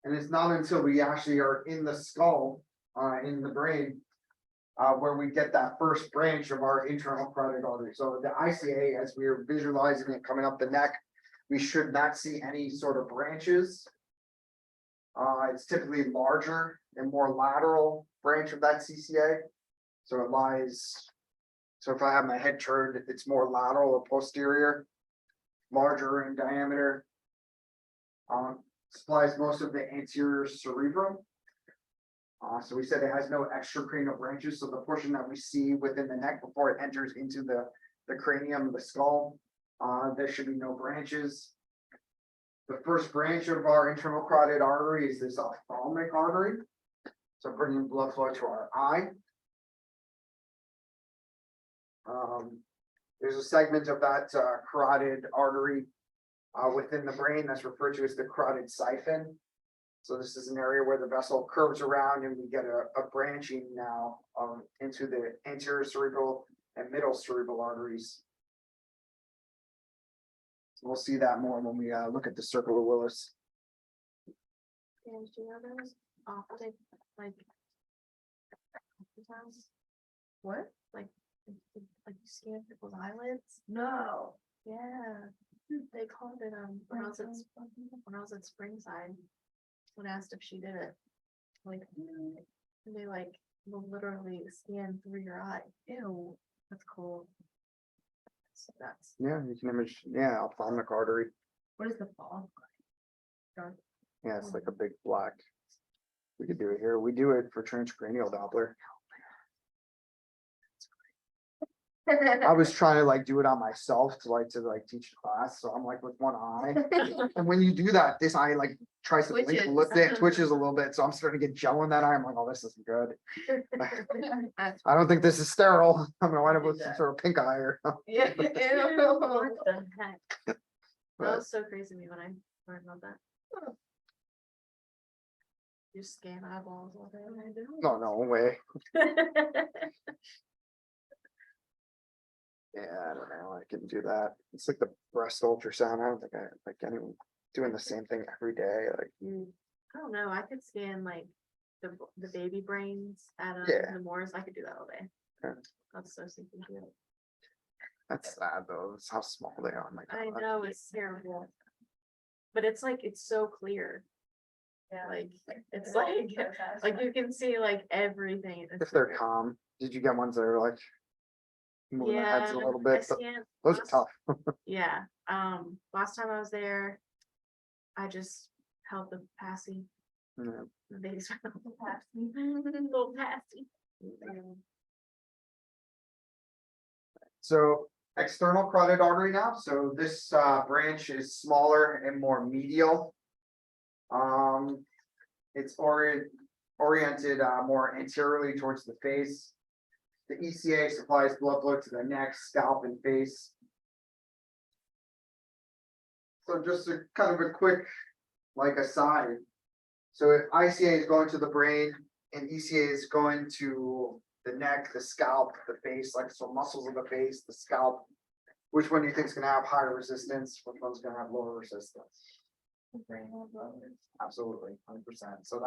S3: And it's not until we actually are in the skull, in the brain, where we get that first branch of our internal carotid artery. So the ICA, as we are visualizing it coming up the neck, we should not see any sort of branches. It's typically larger and more lateral branch of that CCA. So it lies, so if I have my head turned, it's more lateral or posterior, larger in diameter. Supplies most of the anterior cerebrum. So we said it has no extracranial branches. So the portion that we see within the neck before it enters into the cranium, the skull, there should be no branches. The first branch of our internal carotid artery is this ophthalmic artery. So bringing blood flow to our eye. There's a segment of that carotid artery within the brain that's referred to as the carotid siphon. So this is an area where the vessel curves around and we get a branching now into the anterior cerebral and middle cerebral arteries. So we'll see that more when we look at the circle of Willis.
S1: And do you know those often like sometimes
S2: What?
S1: like you scan people's eyelids?
S2: No.
S1: Yeah, they called it when I was at Springside. When asked if she did it, like they will literally scan through your eye.
S2: Ew, that's cool.
S1: So that's
S3: Yeah, you can image, ophthalmic artery.
S2: What is the fall? Dark.
S3: Yeah, it's like a big black. We could do it here. We do it for transcranial Doppler. I was trying to do it on myself to teach the class. So I'm with one eye. And when you do that, this eye tries to blink a little bit, twitches a little bit. So I'm starting to get gel in that eye. I'm like, oh, this isn't good. I don't think this is sterile. I'm gonna wind up with some sort of pink eye or.
S2: Yeah.
S1: what the heck? That
S3: But-
S1: was so crazy to me when I learned about that. You scan eyeballs all day.
S3: No way. Yeah, I don't know. I can do that. It's like the breast ultrasound. I don't think I like anyone doing the same thing every day.
S1: I don't know. I could scan the baby brains at
S3: Yeah.
S1: the Moors. I could do that all day.
S3: Okay.
S1: That's so simple to do.
S3: That's sad though. It's how small they are. My
S1: I
S3: God.
S1: know it's terrible, but it's it's so clear.
S4: Yeah.
S1: It's like you can see everything.
S3: If they're calm, did you get ones that are moving their heads a little
S1: I
S3: bit? But
S1: scanned
S3: those are
S1: last-
S3: tough.
S1: Yeah. Last time I was there, I just held the passy.
S3: Yeah.
S1: The baby's little passy. Little passy.
S3: So external carotid artery now. So this branch is smaller and more medial. It's oriented more anteriorly towards the face. The ECA supplies blood flow to the neck, scalp, and face. So just a kind of a quick, like aside. So if ICA is going to the brain and ECA is going to the neck, the scalp, the face, like so muscles of the face, the scalp. Which one do you think is gonna have higher resistance? Which one's gonna have lower resistance? Absolutely, 100%. So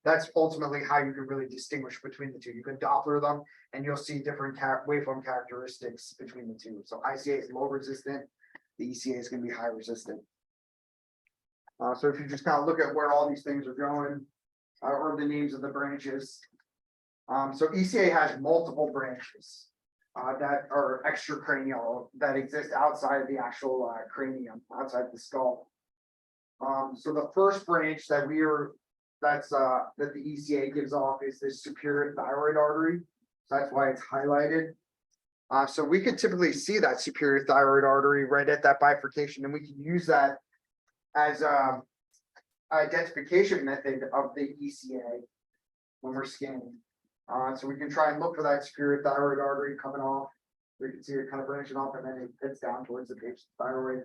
S3: that's ultimately how you can really distinguish between the two. You can Doppler them and you'll see different waveform characteristics between the two. So ICA is low resistant, the ECA is gonna be high resistant. So if you just kind of look at where all these things are going, or the names of the branches. So ECA has multiple branches that are extracranial that exist outside of the actual cranium, outside the skull. So the first branch that that the ECA gives off is this superior thyroid artery. So that's why it's highlighted. So we could typically see that superior thyroid artery right at that bifurcation, and we can use that as a identification method of the ECA when we're scanning. So we can try and look for that superior thyroid artery coming off. We can see it kind of branching off and then it heads down towards the patient's thyroid.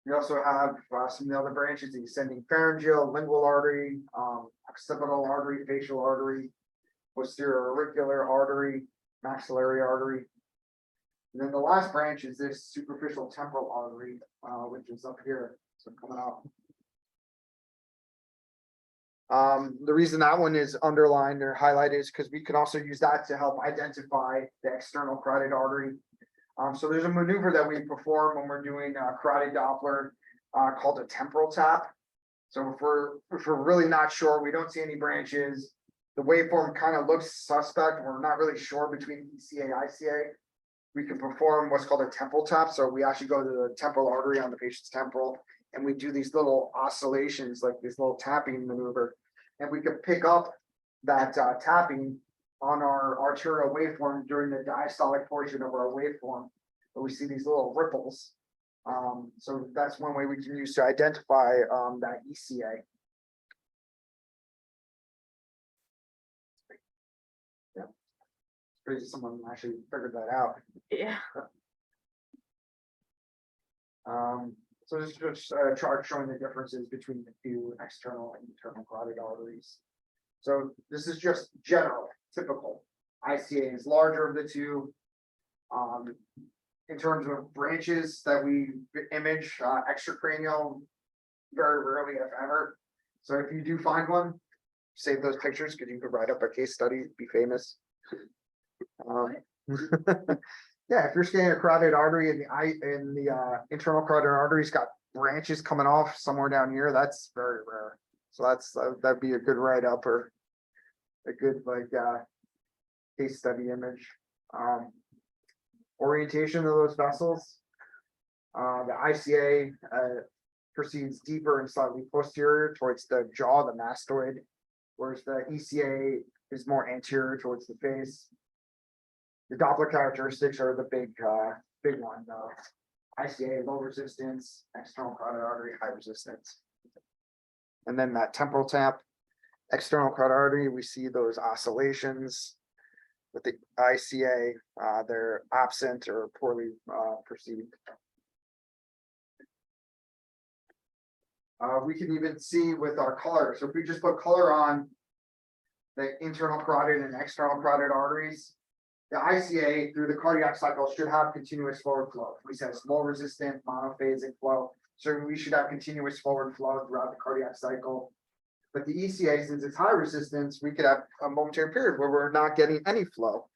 S3: We also have some of the other branches, the ascending pharyngeal, lingual artery, occipital artery, facial artery, posterior auricular artery, maxillary artery. And then the last branch is this superficial temporal artery, which is up here, so coming out. The reason that one is underlined or highlighted is because we can also use that to help identify the external carotid artery. So there's a maneuver that we perform when we're doing carotid Doppler called a temporal tap. So if we're really not sure, we don't see any branches, the waveform kind of looks suspect, we're not really sure between ECA and ICA. We can perform what's called a temporal tap. So we actually go to the temporal artery on the patient's temporal and we do these little oscillations, like this little tapping maneuver. And we can pick up that tapping on our arterial waveform during the diastolic portion of our waveform. But we see these little ripples. So that's one way we can use to identify that ECA. Yeah. It's crazy someone actually figured that out.
S1: Yeah.
S3: So this is just a chart showing the differences between the two external and internal carotid arteries. So this is just general, typical. ICA is larger of the two. In terms of branches that we image, extracranial, very rarely if ever. So if you do find one, save those pictures because you could write up a case study, be famous. Yeah, if you're scanning a carotid artery and the internal carotid artery's got branches coming off somewhere down here, that's very rare. So that'd be a good write up or a good case study image. Orientation of those vessels. The ICA proceeds deeper and slightly posterior towards the jaw, the mastoid, whereas the ECA is more anterior towards the face. The Doppler characteristics are the big one though. ICA, low resistance, external carotid artery, high resistance. And then that temporal tap, external carotid artery, we see those oscillations. With the ICA, they're absent or poorly perceived. We can even see with our color. So if we just put color on the internal carotid and external carotid arteries, the ICA through the cardiac cycle should have continuous forward flow. We said it's low resistant monophasic flow. So we should have continuous forward flow throughout the cardiac cycle. But the ECA, since it's high resistance, we could have a momentary period where we're not getting any flow.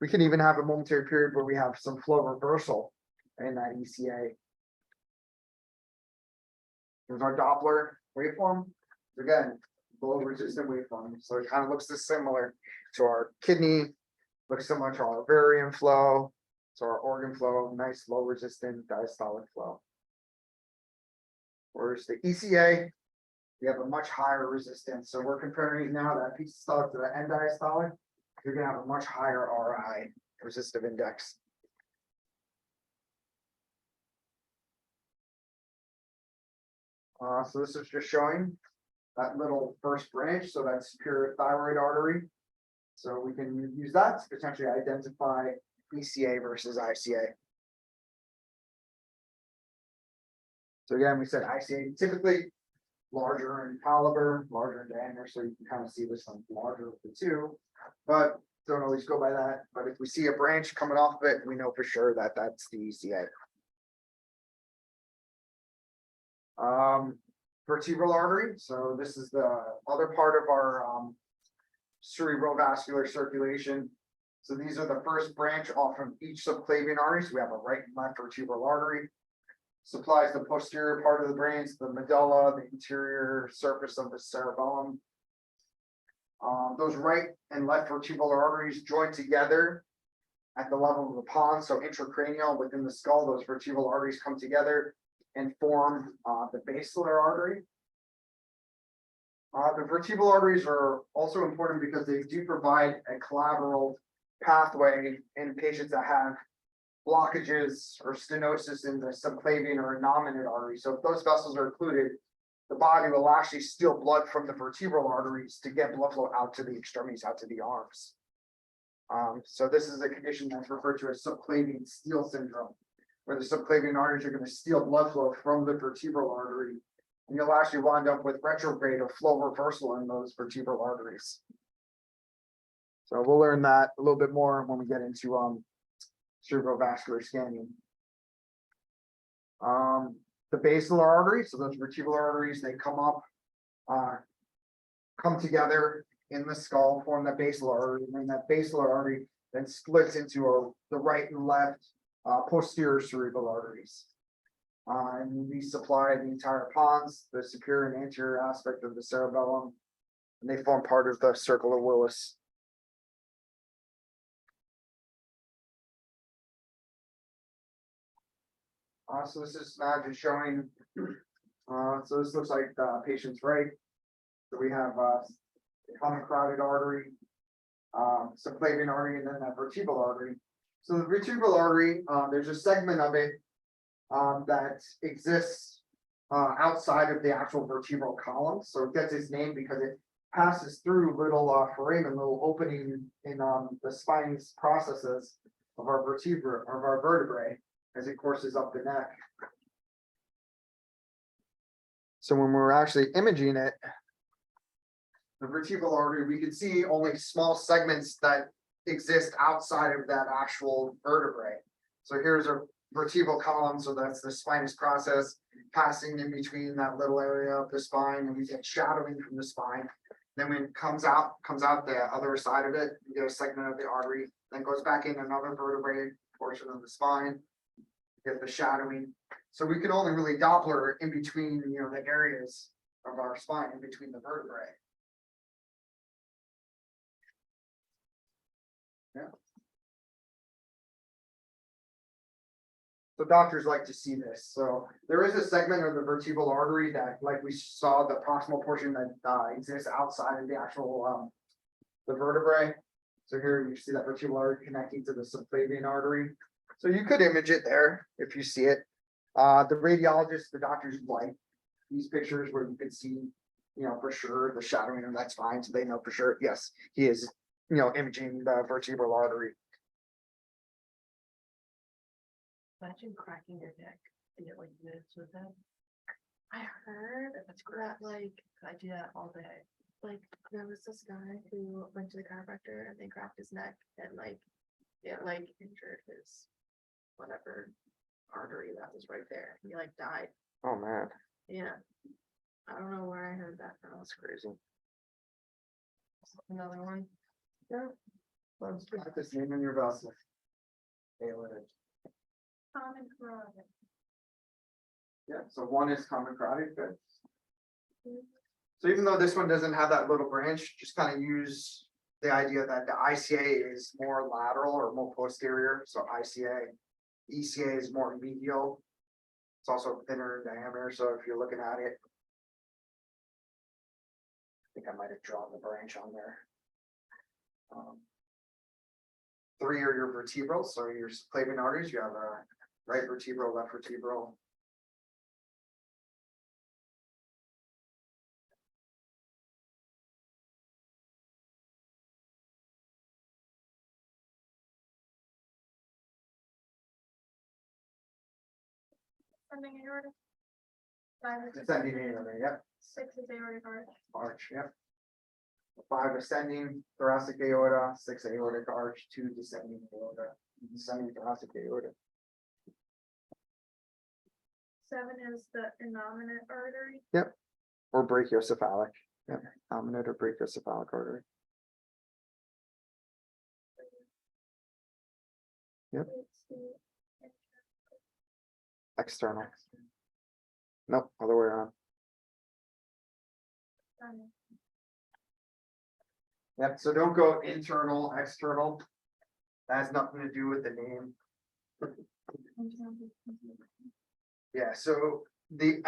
S3: We can even have a momentary period where we have some flow reversal in that ECA. There's our Doppler waveform. Again, low resistant waveform. So it kind of looks similar to our kidney, looks similar to our ovarian flow. So our organ flow, nice low resistant diastolic flow. Whereas the ECA, we have a much higher resistance. So we're comparing now that epistolic to the end diastolic. You're gonna have a much higher RI, resistive index. So this is just showing that little first branch, so that's superior thyroid artery. So we can use that to potentially identify ECA versus ICA. So again, we said ICA typically larger in caliber, larger in diameter, so you can kind of see this one larger of the two. But don't always go by that, but if we see a branch coming off of it, we know for sure that that's the ECA. Vertebral artery, so this is the other part of our cerebrovascular circulation. So these are the first branch off from each subclavian artery. So we have a right and left vertebral artery. Supplies the posterior part of the brain, so the medulla, the interior surface of the cerebellum. Those right and left vertebral arteries join together at the level of the pons, so intracranial within the skull. Those vertebral arteries come together and form the basilar artery. The vertebral arteries are also important because they do provide a collateral pathway in patients that have blockages or stenosis in the subclavian or innominate artery. So if those vessels are occluded, the body will actually steal blood from the vertebral arteries to get blood flow out to the extremities, out to the arms. So this is a condition that's referred to as subclavian steal syndrome, where the subclavian arteries are going to steal blood flow from the vertebral artery. And you'll actually wind up with retrograde or flow reversal in those vertebral arteries. So we'll learn that a little bit more when we get into cerebrovascular scanning. The basilar artery, so those vertebral arteries, they come up, come together in the skull, form that basilar artery, and then that basilar artery then splits into the right and left posterior cerebral arteries. And these supply the entire pons, the superior and anterior aspect of the cerebellum, and they form part of the circle of Willis. So this is now just showing, so this looks like the patient's right. So we have common carotid artery, subclavian artery, and then that vertebral artery. So the vertebral artery, there's a segment of it that exists outside of the actual vertebral column. So it gets its name because it passes through little foramen, little opening in the spine's processes of our vertebrae as it courses up the neck. So when we're actually imaging it, the vertebral artery, we can see only small segments that exist outside of that actual vertebrae. So here's a vertebral column, so that's the spinous process passing in between that little area of the spine, and we get shadowing from the spine. Then when it comes out the other side of it, you get a segment of the artery, then goes back in another vertebrae portion of the spine, get the shadowing. So we can only really Doppler in between, the areas of our spine, in between the vertebrae. Yeah. So doctors like to see this. So there is a segment of the vertebral artery that, like we saw, the proximal portion that exists outside of the actual the vertebrae. So here you see that vertebral artery connecting to the subclavian artery. So you could image it there if you see it. The radiologists, the doctors like these pictures where you can see, for sure the shadowing of that spine, so they know for sure, yes, he is, imaging the vertebral artery.
S2: Imagine cracking your neck and get like minutes with that.
S1: I heard
S2: That's
S1: that like
S2: I do that all day.
S1: there was this guy who went to the chiropractor and they cracked his neck and injured his whatever artery that was right there. He died.
S3: Oh man,
S1: Yeah. I don't know where I heard that from.
S3: that's crazy.
S2: Another one.
S1: Yeah.
S3: Let's put this name in your vessel.
S4: Common carotid.
S3: Yeah, so one is common carotid. Good. So even though this one doesn't have that little branch, just kind of use the idea that the ICA is more lateral or more posterior. So ICA, ECA is more medial. It's also thinner in diameter. So if you're looking at it, I think I might have drawn the branch on there. 3 are your vertebrals, so your subclavian arteries. You have a right vertebral, left vertebral.
S4: Ascending aorta. 5 is
S3: Descending aorta, yep,
S4: 6 is aortic arch.
S3: arch, yep. 5 ascending thoracic aorta, 6 aortic arch, 2 descending aorta, descending thoracic aorta.
S4: 7 is the innominate artery.
S3: Or brachiocephalic, yep, innominate or brachiocephalic artery. Yep.
S4: 8's the
S3: External. Nope, other way around.
S4: external.
S3: Yep, so don't go internal, external. That has nothing to do with the name. Yeah, so the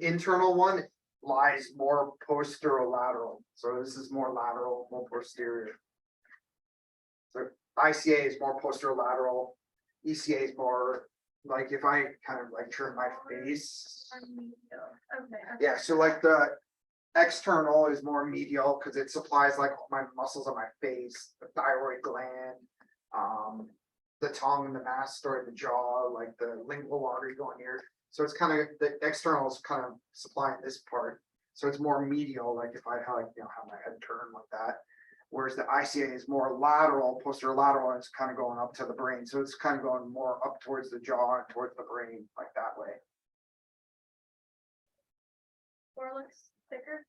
S3: internal one lies more posterolateral, so this is more lateral, more posterior. So ICA is more posterolateral, ECA is more, like if I kind of like turn my face.
S4: Okay.
S3: Yeah, so like the external is more medial because it supplies like all my muscles on my face, the thyroid gland, the tongue, the mastoid, the jaw, like the lingual artery going here. So it's kind of, the external is kind of supplying this part. So it's more medial, like if I had like, have my head turned like that. Whereas the ICA is more lateral, posterolateral, and it's kind of going up to the brain. So it's kind of going more up towards the jaw and towards the brain, like that way.
S4: Or looks thicker.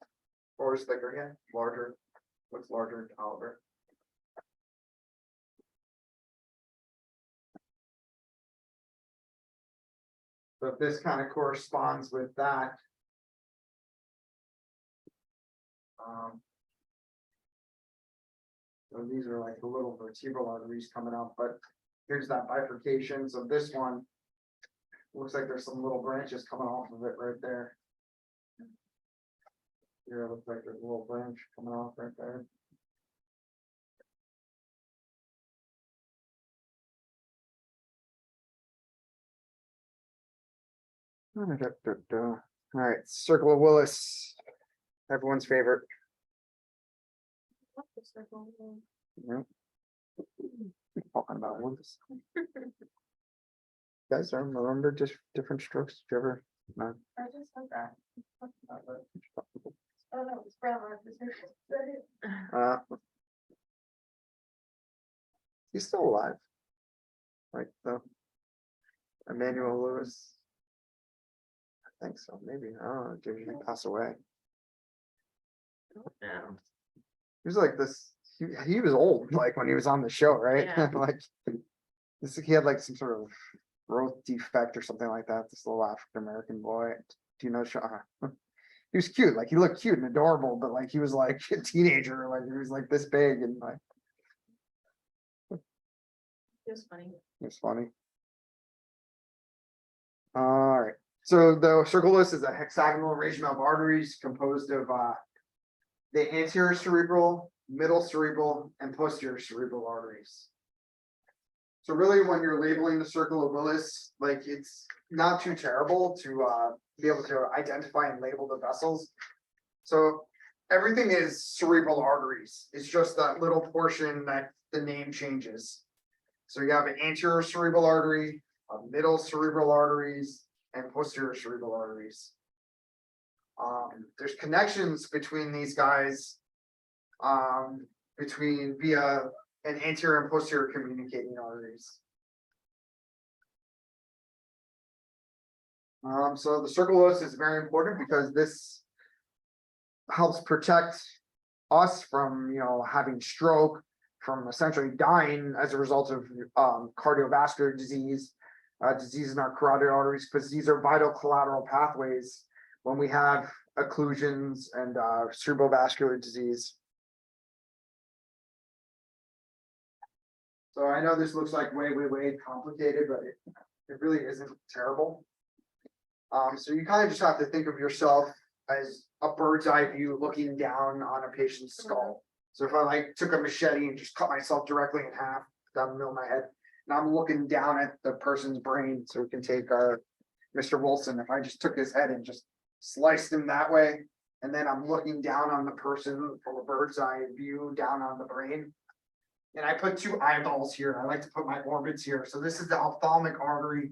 S3: Or is thicker, yeah, larger, looks larger in caliber. So if this kind of corresponds with that. So these are like the little vertebral arteries coming up, but here's that bifurcation. So this one looks like there's some little branches coming off of it right there. Here it looks like there's a little branch coming off right there. All right, circle of Willis, everyone's favorite. Yep. Talking about Willis. Guys, I remember just different strokes. Did you ever? No.
S4: I just said that. Oh, no, it's brown.
S3: He's still alive. Like the Emmanuel Lewis. I think so, maybe. I don't know. Did he pass away?
S1: No.
S3: He was like this. He was old, like when he was on the show, right?
S1: Yeah.
S3: Like this, he had like some sort of growth defect or something like that. This little African American boy. Do you know? He was cute. Like he looked cute and adorable, but like he was like a teenager. Like he was like this big and like
S1: It was funny.
S3: it's funny. All right. So the circulus is a hexagonal arrangement of arteries composed of the anterior cerebral, middle cerebral, and posterior cerebral arteries. So really, when you're labeling the circle of Willis, like it's not too terrible to be able to identify and label the vessels. So everything is cerebral arteries. It's just that little portion that the name changes. So you have an anterior cerebral artery, middle cerebral arteries, and posterior cerebral arteries. There's connections between these guys, between via an anterior and posterior communicating arteries. So the circulus is very important because this helps protect us from, having stroke, from essentially dying as a result of cardiovascular disease, disease in our carotid arteries, because these are vital collateral pathways when we have occlusions and cerebrovascular disease. So I know this looks like way complicated, but it really isn't terrible. So you kind of just have to think of yourself as a bird's eye view looking down on a patient's skull. So if I like took a machete and just cut myself directly in half down the middle of my head, and I'm looking down at the person's brain, so we can take our Mr. Wilson. If I just took his head and just sliced him that way, and then I'm looking down on the person from a bird's eye view down on the brain. And I put two eyeballs here. I like to put my orbits here. So this is the ophthalmic artery.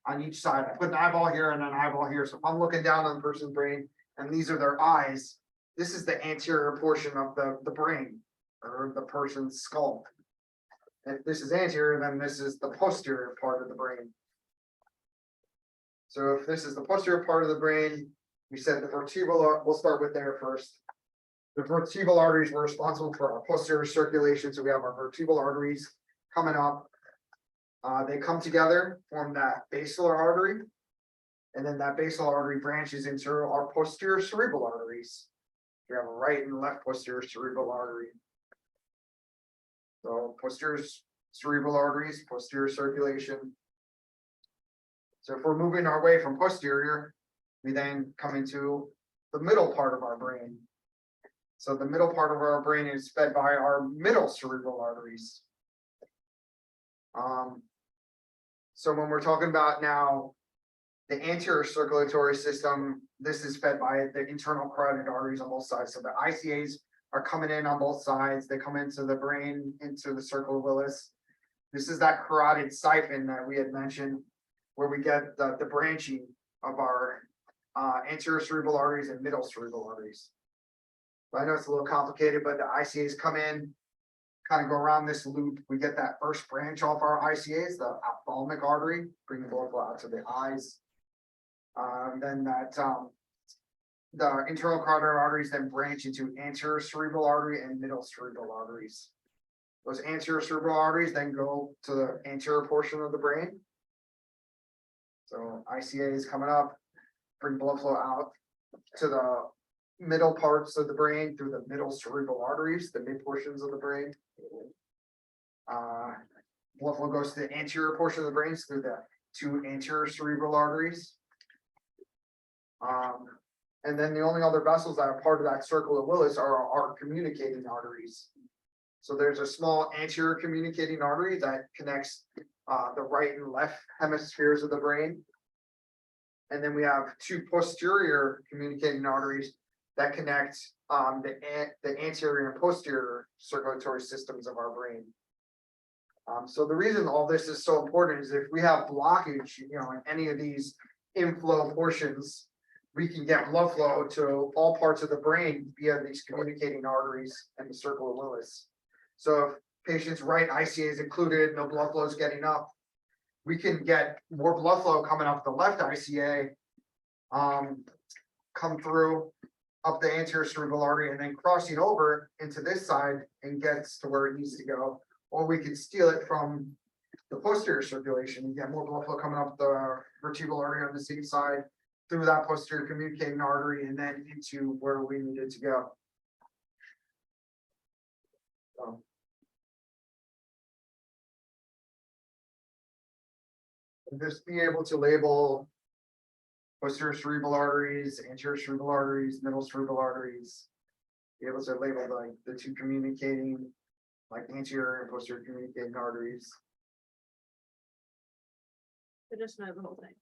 S3: on each side. I put an eyeball here and an eyeball here. So if I'm looking down on the person's brain and these are their eyes, this is the anterior portion of the brain or the person's skull. If this is anterior, then this is the posterior part of the brain. So if this is the posterior part of the brain, we said the vertebral, we'll start with there first. The vertebral arteries were responsible for our posterior circulation, so we have our vertebral arteries coming up. They come together, form that basilar artery. And then that basal artery branches into our posterior cerebral arteries. We have a right and left posterior cerebral artery. So posterior cerebral arteries, posterior circulation. So if we're moving our way from posterior, we then come into the middle part of our brain. So the middle part of our brain is fed by our middle cerebral arteries. So when we're talking about now the anterior circulatory system, this is fed by the internal carotid arteries on both sides. So the ICAs are coming in on both sides. They come into the brain, into the circle of Willis. This is that carotid siphon that we had mentioned, where we get the branching of our anterior cerebral arteries and middle cerebral arteries. I know it's a little complicated, but the ICAs come in, kind of go around this loop. We get that first branch off our ICAs, the ophthalmic artery, bringing blood flow out to the eyes. Then that the internal carotid arteries then branch into anterior cerebral artery and middle cerebral arteries. Those anterior cerebral arteries then go to the anterior portion of the brain. So ICA is coming up, bring blood flow out to the middle parts of the brain through the middle cerebral arteries, the mid portions of the brain. Blood flow goes to the anterior portion of the brain through the two anterior cerebral arteries. And then the only other vessels that are part of that circle of Willis are our communicating arteries. So there's a small anterior communicating artery that connects the right and left hemispheres of the brain. And then we have two posterior communicating arteries that connect the anterior and posterior circulatory systems of our brain. So the reason all this is so important is if we have blockage, in any of these inflow portions, we can get blood flow to all parts of the brain via these communicating arteries and the circle of Willis. So if patient's right ICA is included, no blood flow is getting up, we can get more blood flow coming up the left ICA, come through up the anterior cerebral artery and then crossing over into this side and gets to where it needs to go. Or we can steal it from the posterior circulation and get more blood flow coming up the vertebral artery on the same side through that posterior communicating artery and then into where we need it to go. So. Just be able to label posterior cerebral arteries, anterior cerebral arteries, middle cerebral arteries. Be able to label like the two communicating, like anterior and posterior communicating arteries.
S1: So just know the whole thing.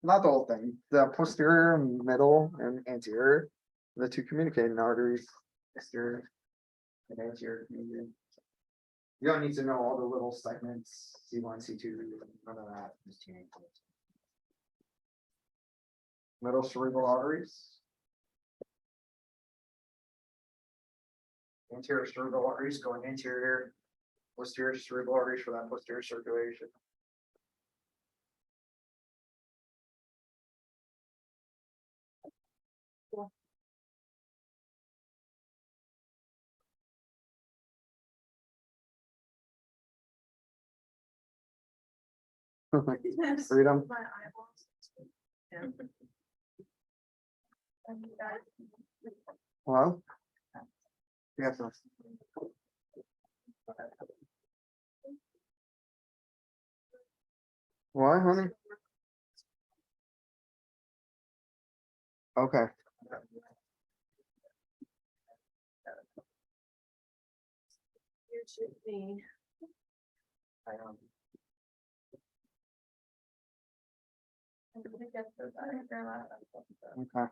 S3: Not the whole thing, the posterior, middle, and anterior, the two communicating arteries, posterior and anterior communicating. You don't need to know all the little segments, C1, C2, none of that. Middle cerebral arteries. Anterior cerebral arteries going anterior, posterior cerebral arteries for that posterior circulation. Freedom.
S1: My eyeballs.
S2: Yeah.
S3: Hello? Yes. What, honey? Okay.
S1: You should be.
S3: I
S4: I'm gonna get those out of your lap.
S3: Okay.